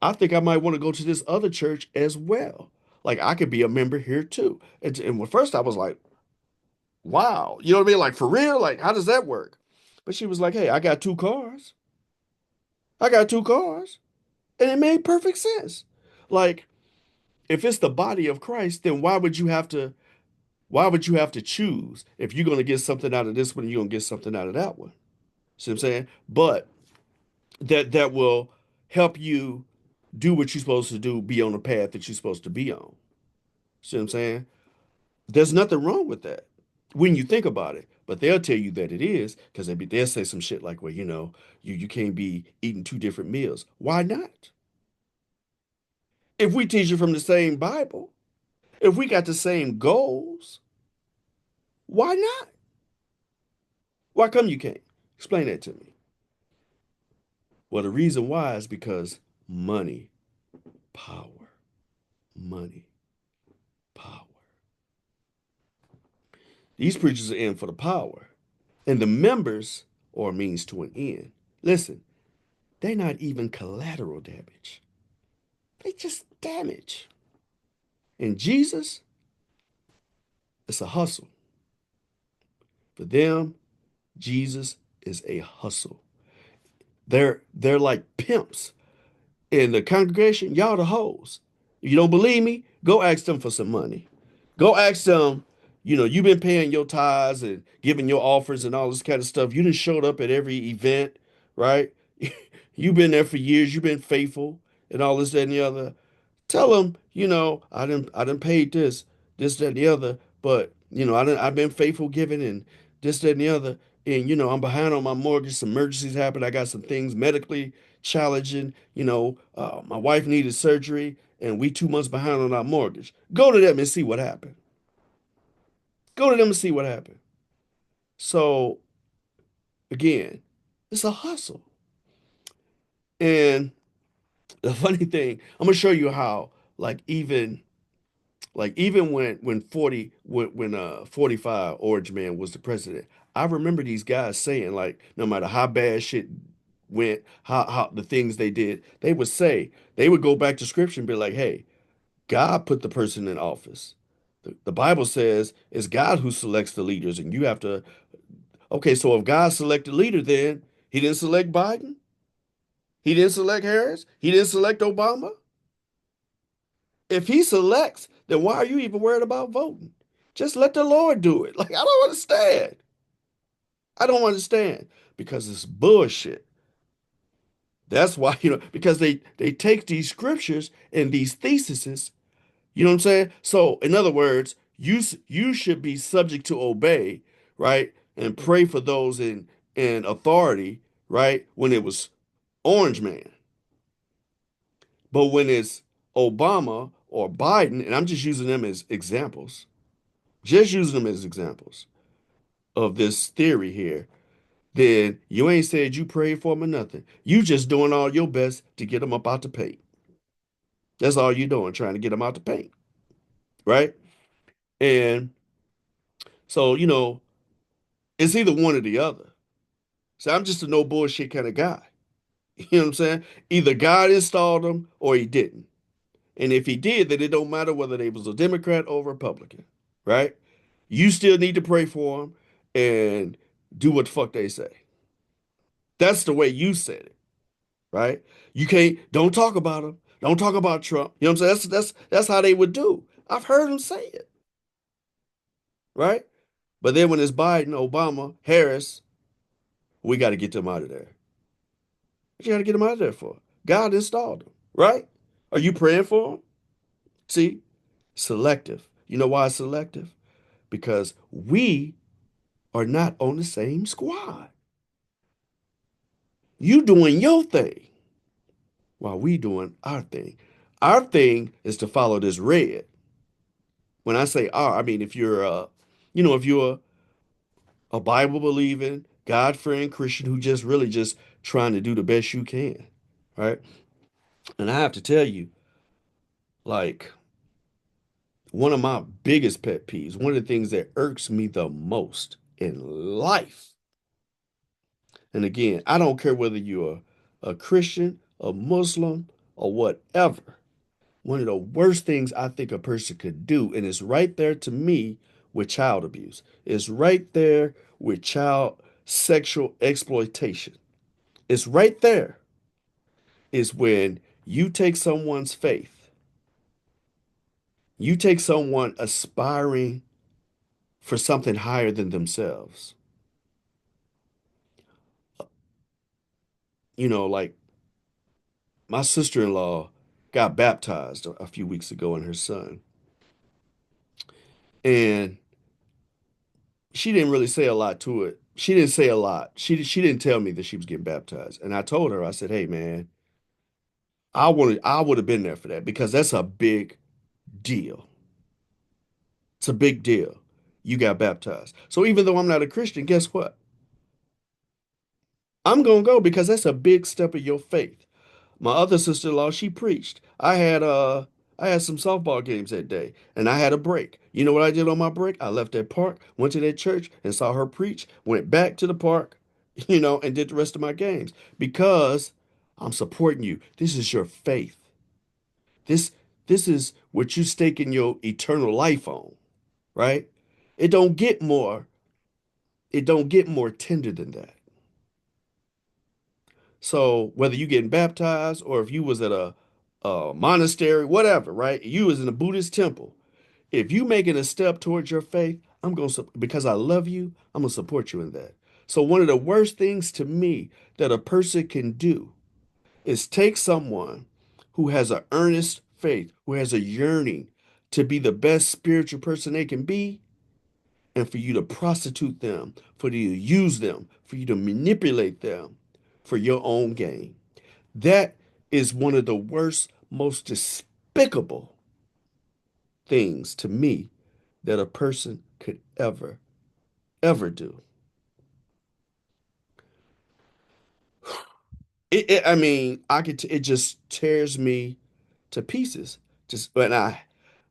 I think I might want to go to this other church as well. Like I could be a member here too. And at first I was like, wow, you know what I mean? Like for real? Like how does that work? But she was like, hey, I got two cars. I got two cars. And it made perfect sense. Like, if it's the body of Christ, then why would you have to choose if you're gonna get something out of this one, you're gonna get something out of that one? See what I'm saying? But that will help you do what you're supposed to do, be on the path that you're supposed to be on. See what I'm saying? There's nothing wrong with that when you think about it. But they'll tell you that it is because they'll say some shit like, well, you can't be eating two different meals. Why not? If we teach it from the same Bible, if we got the same goals, why not? Why come you can't? Explain that to me. Well, the reason why is because money, power, money, power. These preachers are in for the power, and the members are a means to an end. Listen, they're not even collateral damage, they just damage. And Jesus, it's a hustle. For them, Jesus is a hustle. They're like pimps in the congregation, y'all the hoes. If you don't believe me, go ask them for some money. Go ask them, you've been paying your tithes and giving your offers and all this kind of stuff. You done showed up at every event, right? You've been there for years. You've been faithful and all this, that, and the other. Tell them, I done paid this, that, and the other, but I've been faithful giving and this, that, and the other. And I'm behind on my mortgage. Some emergencies happened. I got some things medically challenging. My wife needed surgery, and we 2 months behind on our mortgage. Go to them and see what happened. Go to them and see what happened. So again, it's a hustle. And the funny thing, I'm gonna show you how, like even even when 40 when 45 Orange Man was the president, I remember these guys saying like no matter how bad shit went, how the things they did, they would say, they would go back to scripture and be like, hey, God put the person in office. The Bible says it's God who selects the leaders, and you have to, okay, so if God selected leader, then he didn't select Biden, he didn't select Harris, he didn't select Obama. If he selects, then why are you even worried about voting? Just let the Lord do it. Like, I don't understand. I don't understand because it's bullshit. That's why, because they take these scriptures and these theses, you know what I'm saying? So, in other words, you should be subject to obey, right? And pray for those in authority, right? When it was Orange Man. But when it's Obama or Biden, and I'm just using them as examples, just using them as examples of this theory here, then you ain't said you prayed for them or nothing. You just doing all your best to get them up out the paint. That's all you doing, trying to get them out the paint, right? And so, it's either one or the other. So I'm just a no bullshit kind of guy. You know what I'm saying? Either God installed them or he didn't. And if he did, then it don't matter whether they was a Democrat or Republican, right? You still need to pray for them and do what the fuck they say. That's the way you said it, right? You can't, don't talk about him. Don't talk about Trump. You know what I'm saying? That's how they would do. I've heard them say it, right? But then when it's Biden, Obama, Harris, we got to get them out of there. What you got to get them out of there for? God installed them, right? Are you praying for them? See, selective. You know why it's selective? Because we are not on the same squad. You doing your thing while we doing our thing. Our thing is to follow this red. When I say our, I mean if you're if you're a Bible believing, God fearing Christian who just really just trying to do the best you can, right? And I have to tell you, like one of my biggest pet peeves, one of the things that irks me the most in life. And again, I don't care whether you're a Christian, a Muslim, or whatever. One of the worst things I think a person could do, and it's right there to me with child abuse. It's right there with child sexual exploitation. It's right there. Is when you take someone's faith, you take someone aspiring for something higher than themselves. Like my sister-in-law got baptized a few weeks ago and her son. And she didn't really say a lot to it. She didn't say a lot. She didn't tell me that she was getting baptized. And I told her, I said, "Hey man, I would have been there for that because that's a big deal. It's a big deal. You got baptized. So even though I'm not a Christian, guess what? I'm gonna go because that's a big step of your faith. My other sister-in-law, she preached. I had some softball games that day and I had a break. You know what I did on my break? I left that park, went to that church and saw her preach, went back to the park, and did the rest of my games because I'm supporting you. This is your faith. This this is what you staking your eternal life on, right? It don't get more, it don't get more tender than that. So whether you getting baptized or if you was at a monastery, whatever, right? You was in a Buddhist temple. If you making a step towards your faith, I'm going to, because I love you, I'm going to support you in that. So one of the worst things to me that a person can do is take someone who has an earnest faith, who has a yearning to be the best spiritual person they can be, and for you to prostitute them, for you to use them, for you to manipulate them for your own gain. That is one of the worst, most despicable things to me that a person could ever do. I mean, it just tears me to pieces. Just, but I'm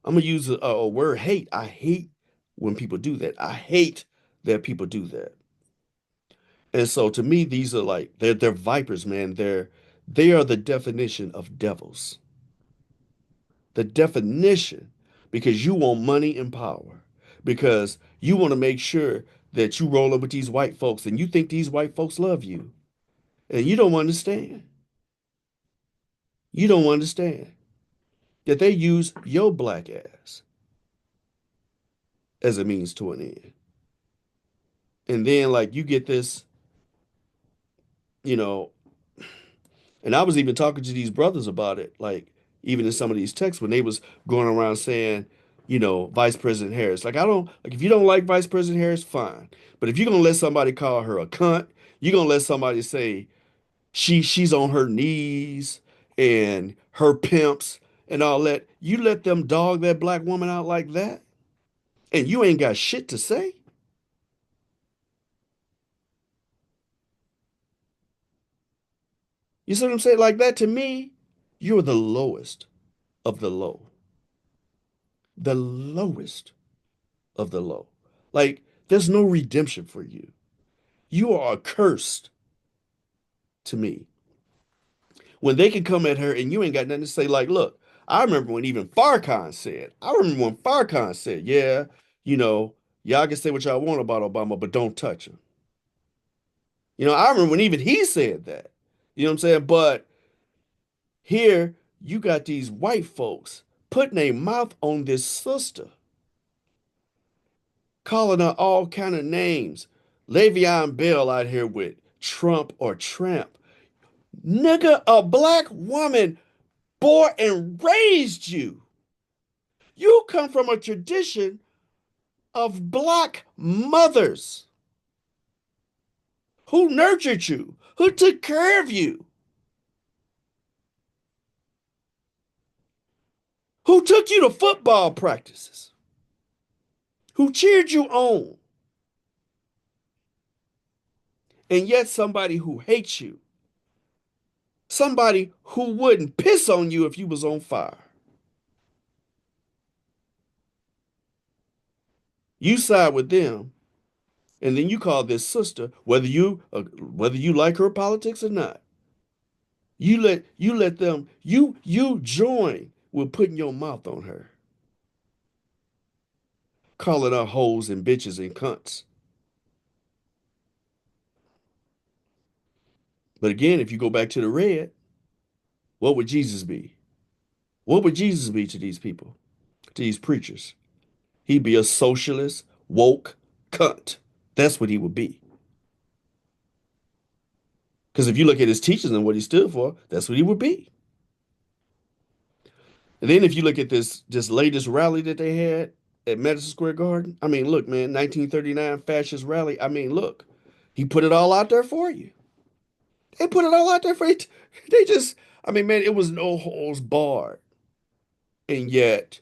gonna use a word hate. I hate when people do that. I hate that people do that. And so to me, these are like they're vipers, man. They are the definition of devils. The definition, because you want money and power, because you want to make sure that you roll up with these white folks and you think these white folks love you. And you don't understand. You don't understand that they use your black ass as a means to an end. And then like you get this, you know, and I was even talking to these brothers about it, like even in some of these texts when they was going around saying, Vice President Harris. Like I don't like if you don't like Vice President Harris, fine. But if you're gonna let somebody call her a cunt, you're gonna let somebody say she's on her knees and her pimps and all that, you let them dog that black woman out like that, and you ain't got shit to say. You see what I'm saying? Like that to me, you're the lowest of the low. The lowest of the low. Like, there's no redemption for you. You are accursed to me. When they can come at her and you ain't got nothing to say, like, look, I remember when even I remember when Farrakhan said, yeah, you know, y'all can say what y'all want about Obama, but don't touch him. I remember when even he said that. You know what I'm saying? But here you got these white folks putting a mouth on this sister, calling her all kind of names. Le'Veon Bell out here with Trump or Tramp. Nigga, a black woman bore and raised you. You come from a tradition of black mothers who nurtured you, who took care of you, who took you to football practices, who cheered you on, and yet somebody who hates you, somebody who wouldn't piss on you if you was on fire. You side with them, and then you call this sister, whether you like her politics or not. You let them you join with putting your mouth on her, calling her hoes and bitches and cunts. But again, if you go back to the red, what would Jesus be? What would Jesus be to these people, to these preachers? He'd be a socialist, woke cunt. That's what he would be. Because if you look at his teachings and what he stood for, that's what he would be. And then if you look at this latest rally that they had at Madison Square Garden, I mean, look, man, 1939 fascist rally. I mean, look, he put it all out there for you. They put it all out there for you. They just, I mean, man, it was no holds barred. And yet,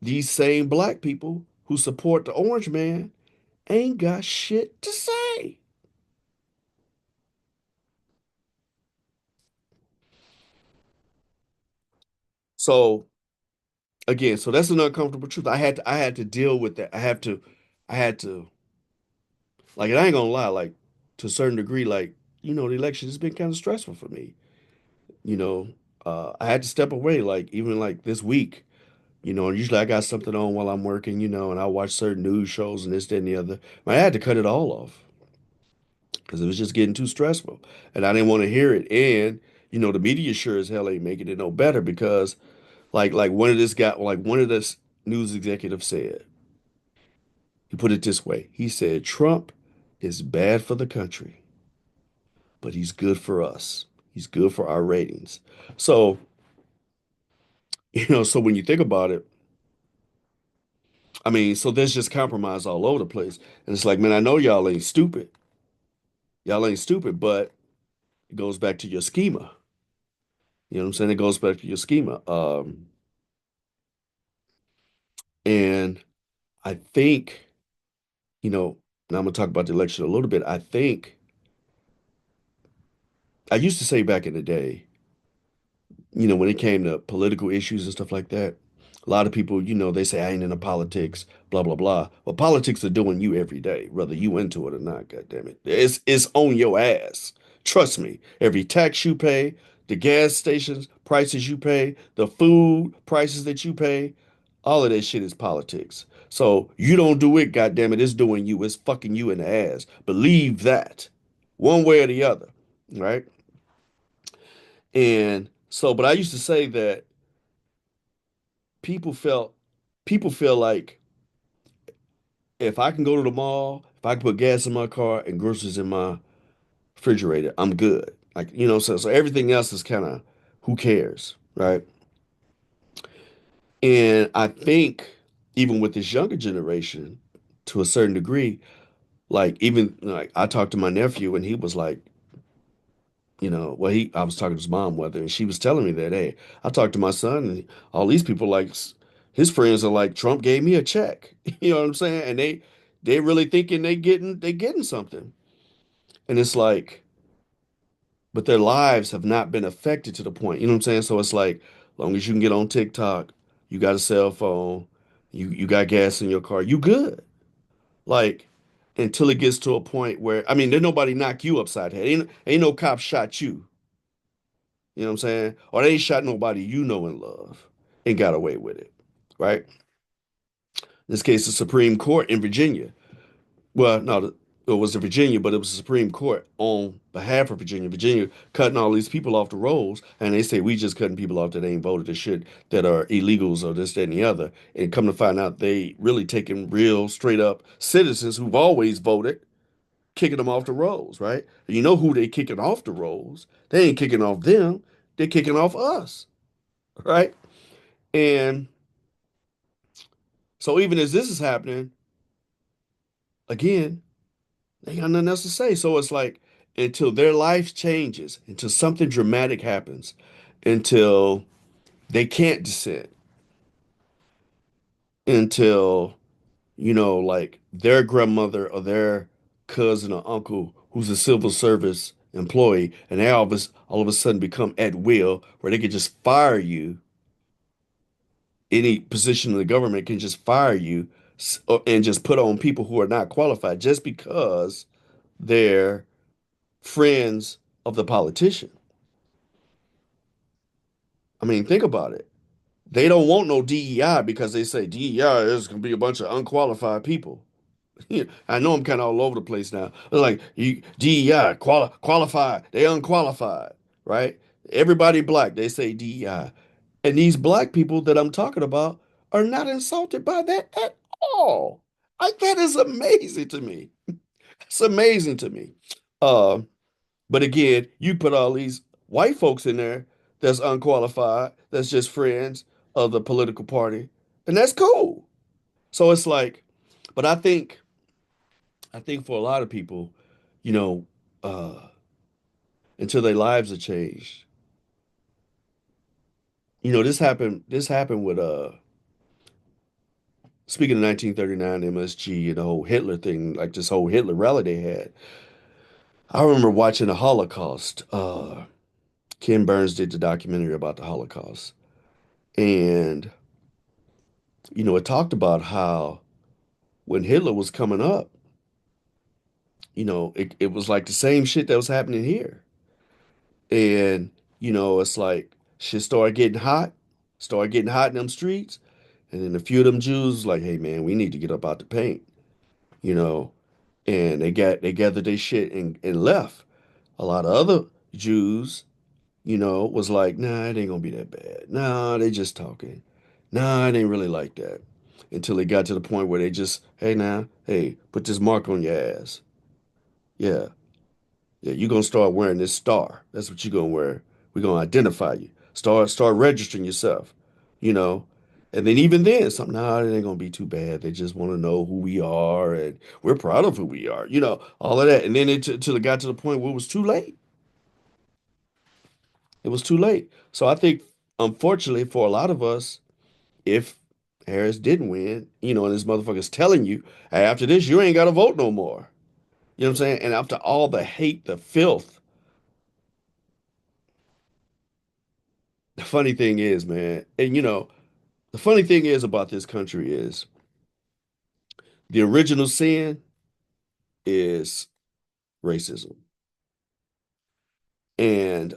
these same black people who support the orange man ain't got shit to say. So again, so that's an uncomfortable truth. I had to deal with that. I had to like, and I ain't gonna lie, like to a certain degree, like, the election has been kind of stressful for me. You know, I had to step away, like even like this week, and usually I got something on while I'm working, and I watch certain news shows and this, that, and the other. I had to cut it all off because it was just getting too stressful. And I didn't want to hear it. And, the media sure as hell ain't making it no better because like one of this news executives said, he put it this way. He said, Trump is bad for the country, but he's good for us. He's good for our ratings. So, so when you think about it, I mean, so there's just compromise all over the place. And it's like, man, I know y'all ain't stupid. Y'all ain't stupid, but it goes back to your schema. You know what I'm saying? It goes back to your schema. And I think, now I'm gonna talk about the election a little bit. I used to say back in the day, when it came to political issues and stuff like that, a lot of people, they say I ain't into politics, blah blah blah. Well, politics are doing you every day, whether you into it or not. God damn it, it's on your ass. Trust me. Every tax you pay, the gas stations prices you pay, the food prices that you pay, all of that shit is politics. So you don't do it, God damn it, it's doing you. It's fucking you in the ass. Believe that, one way or the other, right? And so, but I used to say that people felt people feel like if I can go to the mall, if I can put gas in my car and groceries in my refrigerator, I'm good. Like, so everything else is kind of who cares, right? And I think even with this younger generation, to a certain degree, like even like I talked to my nephew and he was like, well, I was talking to his mom whether, and she was telling me that, hey, I talked to my son and all these people like his friends are like, Trump gave me a check. You know what I'm saying? And they really thinking they getting something. And it's like, but their lives have not been affected to the point. You know what I'm saying? So it's like, long as you can get on TikTok, you got a cell phone, you got gas in your car, you good. Like until it gets to a point where I mean, there's nobody knock you upside the head. Ain't no cop shot you. You know what I'm saying? Or they ain't shot nobody you know and love and got away with it, right? In this case, the Supreme Court in Virginia. Well, no, it was the Virginia, but it was the Supreme Court on behalf of Virginia. Virginia cutting all these people off the rolls, and they say we just cutting people off that ain't voted the shit that are illegals or this, that, and the other. And come to find out, they really taking real straight up citizens who've always voted, kicking them off the rolls, right? You know who they kicking off the rolls? They ain't kicking off them. They're kicking off us, right? And so even as this is happening, again, they got nothing else to say. So it's like until their life changes, until something dramatic happens, until they can't dissent, until, like their grandmother or their cousin or uncle who's a civil service employee, and they all of a sudden become at will where they could just fire you. Any position in the government can just fire you and just put on people who are not qualified just because they're friends of the politician. I mean, think about it. They don't want no DEI because they say DEI is going to be a bunch of unqualified people. I know I'm kind of all over the place now. They're like DEI qualified, they unqualified, right? Everybody black, they say DEI, and these black people that I'm talking about are not insulted by that at all. Like that is amazing to me. It's amazing to me. Uh, But again, you put all these white folks in there that's unqualified, that's just friends of the political party, and that's cool. So it's like, but I think for a lot of people, you know, uh, until their lives are changed, this happened with speaking of 1939 MSG and the whole Hitler thing, like this whole Hitler rally they had. I remember watching the Holocaust. Ken Burns did the documentary about the Holocaust. And it talked about how when Hitler was coming up, it was like the same shit that was happening here. And, it's like shit started getting hot in them streets. And then a few of them Jews was like, hey man, we need to get up out the paint, you know. And they gathered their shit and left. A lot of other Jews, was like, nah, it ain't gonna be that bad. Nah, they just talking. Nah, it ain't really like that. Until they got to the point where they just, hey now, hey, put this mark on your ass. Yeah. Yeah, you're gonna start wearing this star. That's what you're gonna wear. We're gonna identify you. Start registering yourself, you know. And then even then, something, nah, it ain't gonna be too bad. They just want to know who we are and we're proud of who we are, all of that. And then till it got to the point where it was too late. It was too late. So I think, unfortunately, for a lot of us, if Harris didn't win, and this motherfucker's telling you, hey, after this, you ain't gotta vote no more. You know what I'm saying? And after all the hate, the filth, the funny thing is, man, and the funny thing is about this country is the original sin is racism. And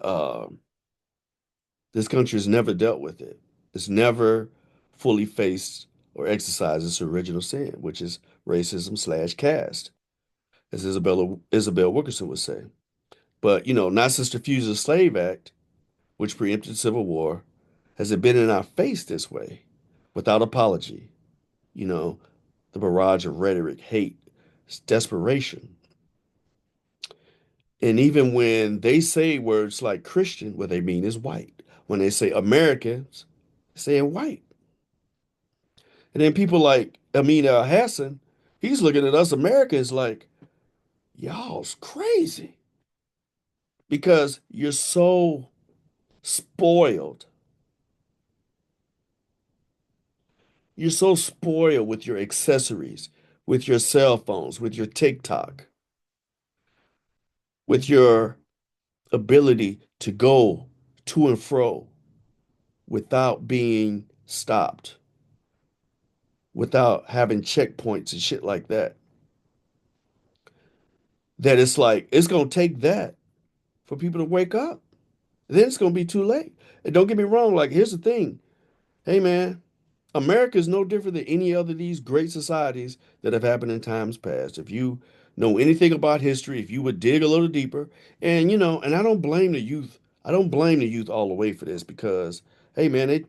this country has never dealt with it. It's never fully faced or exercised its original sin, which is racism slash caste, as Isabel Wilkerson would say. But, not since the Fugitive Slave Act, which preempted Civil War, has it been in our face this way, without apology. You know, the barrage of rhetoric, hate, desperation. And even when they say words like Christian, what they mean is white. When they say Americans, they're saying white. And then people like Amin Hassan, he's looking at us Americans like, y'all's crazy because you're so spoiled. You're so spoiled with your accessories, with your cell phones, with your TikTok, with your ability to go to and fro without being stopped, without having checkpoints and shit like that. That it's like, it's going to take that for people to wake up. Then it's going to be too late. And don't get me wrong, like, here's the thing. Hey, man, America is no different than any other of these great societies that have happened in times past. If you know anything about history, if you would dig a little deeper, and and I don't blame the youth. I don't blame the youth all the way for this because, hey, man, ain't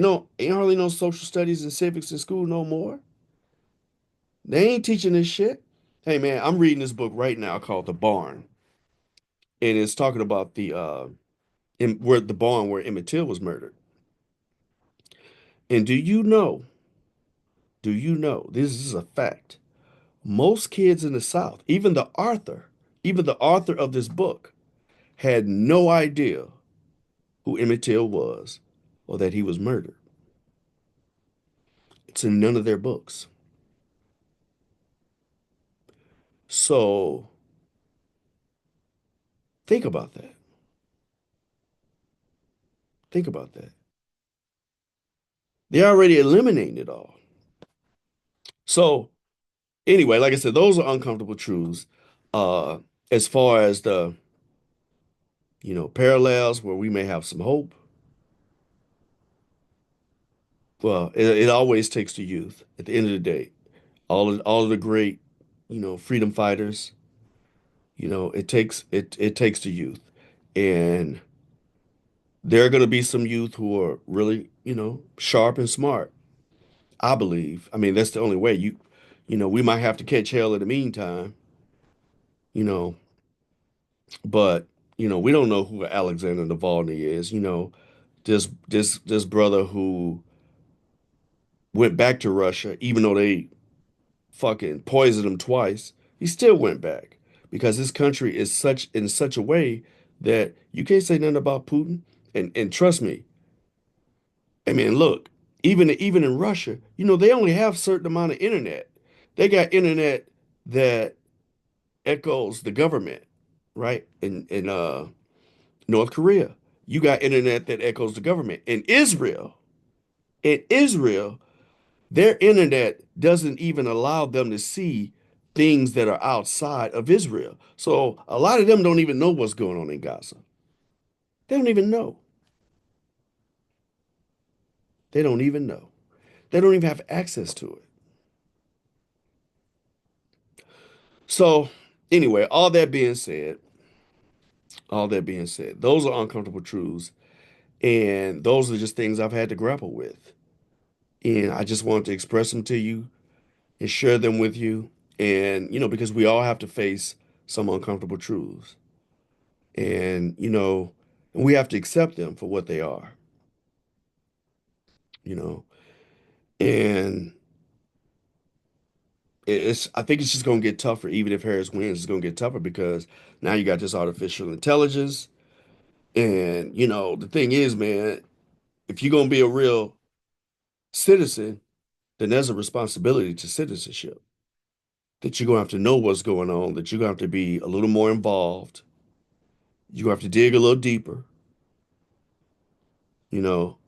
hardly no social studies and civics in school no more. They ain't teaching this shit. Hey, man, I'm reading this book right now called The Barn, and it's talking about where the barn where Emmett Till was murdered. And do you know, this is a fact. Most kids in the South, even the author of this book, had no idea who Emmett Till was or that he was murdered. It's in none of their books. So think about that. Think about that. They're already eliminating it all. So anyway, like I said, those are uncomfortable truths. Uh, as far as the, parallels where we may have some hope, well, it always takes the youth at the end of the day. All of the great, freedom fighters, it takes the youth. And there are going to be some youth who are really, sharp and smart, I believe. I mean, that's the only way we might have to catch hell in the meantime, you know, but we don't know who Alexander Navalny is, this brother who went back to Russia, even though they fucking poisoned him twice, he still went back because his country is such a way that you can't say nothing about Putin. And trust me, I mean, look, even in Russia, they only have certain amount of internet. They got internet that echoes the government, right? In North Korea, you got internet that echoes the government. In Israel, their internet doesn't even allow them to see things that are outside of Israel. So a lot of them don't even know what's going on in Gaza. They don't even know. They don't even know. They don't even have access to it. So anyway, all that being said, those are uncomfortable truths. And those are just things I've had to grapple with. And I just wanted to express them to you and share them with you. And, because we all have to face some uncomfortable truths. And, and we have to accept them for what they are, you know. And I think it's just going to get tougher. Even if Harris wins, it's going to get tougher because now you got this artificial intelligence. And, the thing is, man, if you're going to be a real citizen, then there's a responsibility to citizenship that you're going to have to know what's going on, that you're going to have to be a little more involved. You're going to have to dig a little deeper. You know,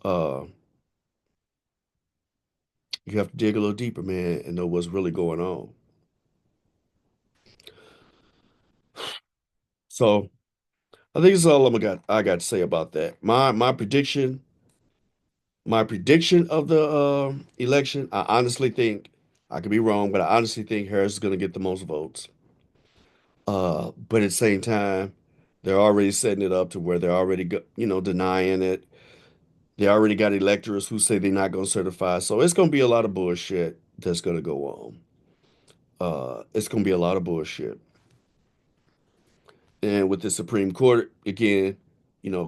you have to dig a little deeper, man, and know what's really going on. So I think that's all I got to say about that. My prediction of the election, I honestly think I could be wrong, but I honestly think Harris is going to get the most votes. But at the same time, they're already setting it up to where they're already denying it. They already got electors who say they're not going to certify. So it's going to be a lot of bullshit that's going to go on. It's going to be a lot of bullshit. And with the Supreme Court, again,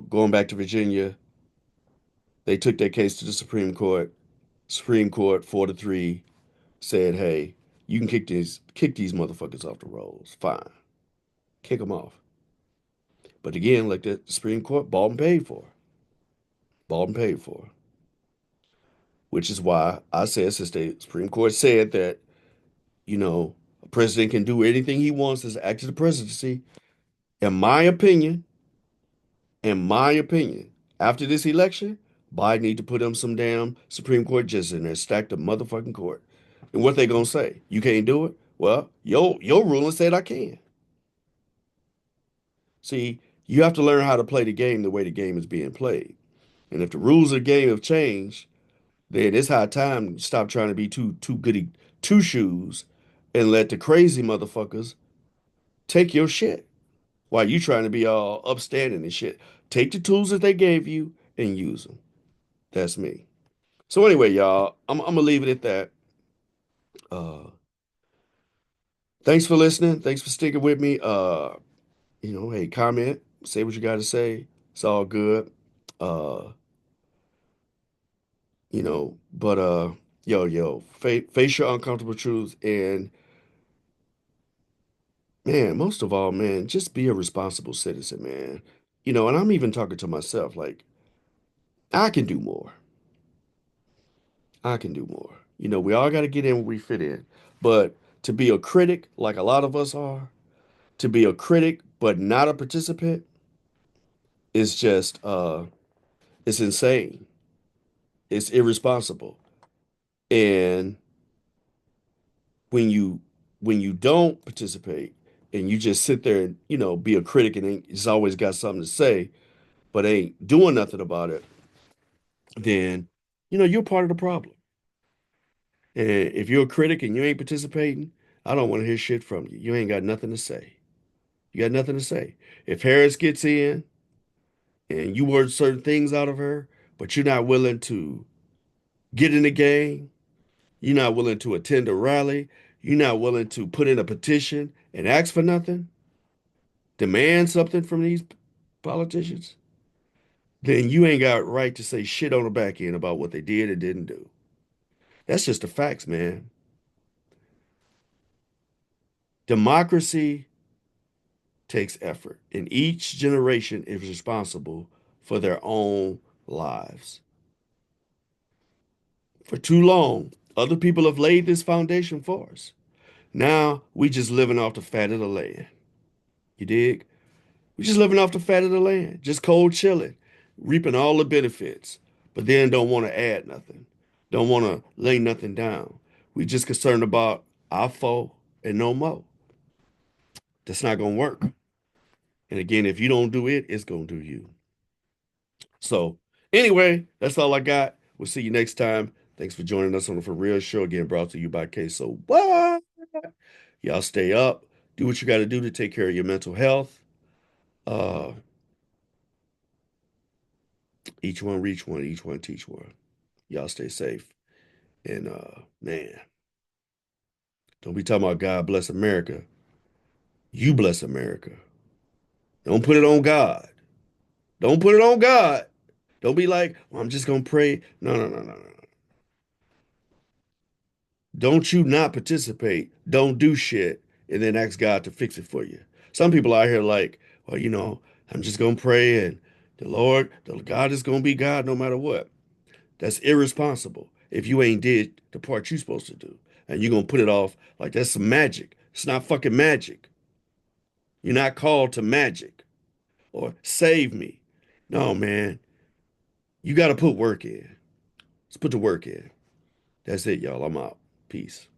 going back to Virginia, they took their case to the Supreme Court. Supreme Court, 4-3, said, "Hey, you can kick these motherfuckers off the rolls. Fine, kick them off." But again, like the Supreme Court, bought and paid for, bought and paid for. Which is why I said, since the Supreme Court said that, a president can do anything he wants as act of the presidency. In my opinion, in my opinion, after this election, Biden need to put him some damn Supreme Court justice in there, stack the motherfucking court. And what they gonna say? You can't do it? Well, your ruling said I can. See, you have to learn how to play the game the way the game is being played. And if the rules of the game have changed, then it's high time to stop trying to be too goody two shoes and let the crazy motherfuckers take your shit while you trying to be all upstanding and shit. Take the tools that they gave you and use them. That's me. So anyway, y'all, I'm gonna leave it at that. Uh, thanks for listening. Thanks for sticking with me. Hey, comment, say what you got to say. It's all good. Uh, but face your uncomfortable truths, and man, most of all, man, just be a responsible citizen, man. And I'm even talking to myself, like, I can do more. I can do more. We all got to get in where we fit in. But to be a critic, like a lot of us are, to be a critic but not a participant is just it's insane. It's irresponsible. And when you when you don't participate and you just sit there and, be a critic and it's always got something to say, but ain't doing nothing about it, then you're part of the problem. And if you're a critic and you ain't participating, I don't want to hear shit from you. You ain't got nothing to say. You got nothing to say. If Harris gets in and you word certain things out of her, but you're not willing to get in the game, you're not willing to attend a rally, you're not willing to put in a petition and ask for nothing, demand something from these politicians, then you ain't got right to say shit on the back end about what they did and didn't do. That's just the facts, man. Democracy takes effort, and each generation is responsible for their own lives. For too long, other people have laid this foundation for us. Now we just living off the fat of the land. You dig? We just living off the fat of the land, just cold chilling, reaping all the benefits, but then don't want to add nothing, don't want to lay nothing down. We just concerned about our foe and no more. That's not gonna work. And again, if you don't do it, it's gonna do you. So anyway, that's all I got. We'll see you next time. Thanks for joining us on the For Real Show, again brought to you by Queso. What? Y'all stay up. Do what you got to do to take care of your mental health. Uh, each one reach one, each one teach one. Y'all stay safe. And man, don't be talking about God bless America. You bless America. Don't put it on God. Don't put it on God. Don't be like, well, I'm just gonna pray. No, no, no, no, no. Don't you not participate. Don't do shit and then ask God to fix it for you. Some people out here like, well, I'm just gonna pray and the God is gonna be God no matter what. That's irresponsible if you ain't did the part you're supposed to do. And you're gonna put it off like that's some magic. It's not fucking magic. You're not called to magic or save me. No, man. You got to put work in. Let's put the work in. That's it, y'all. I'm out. Peace.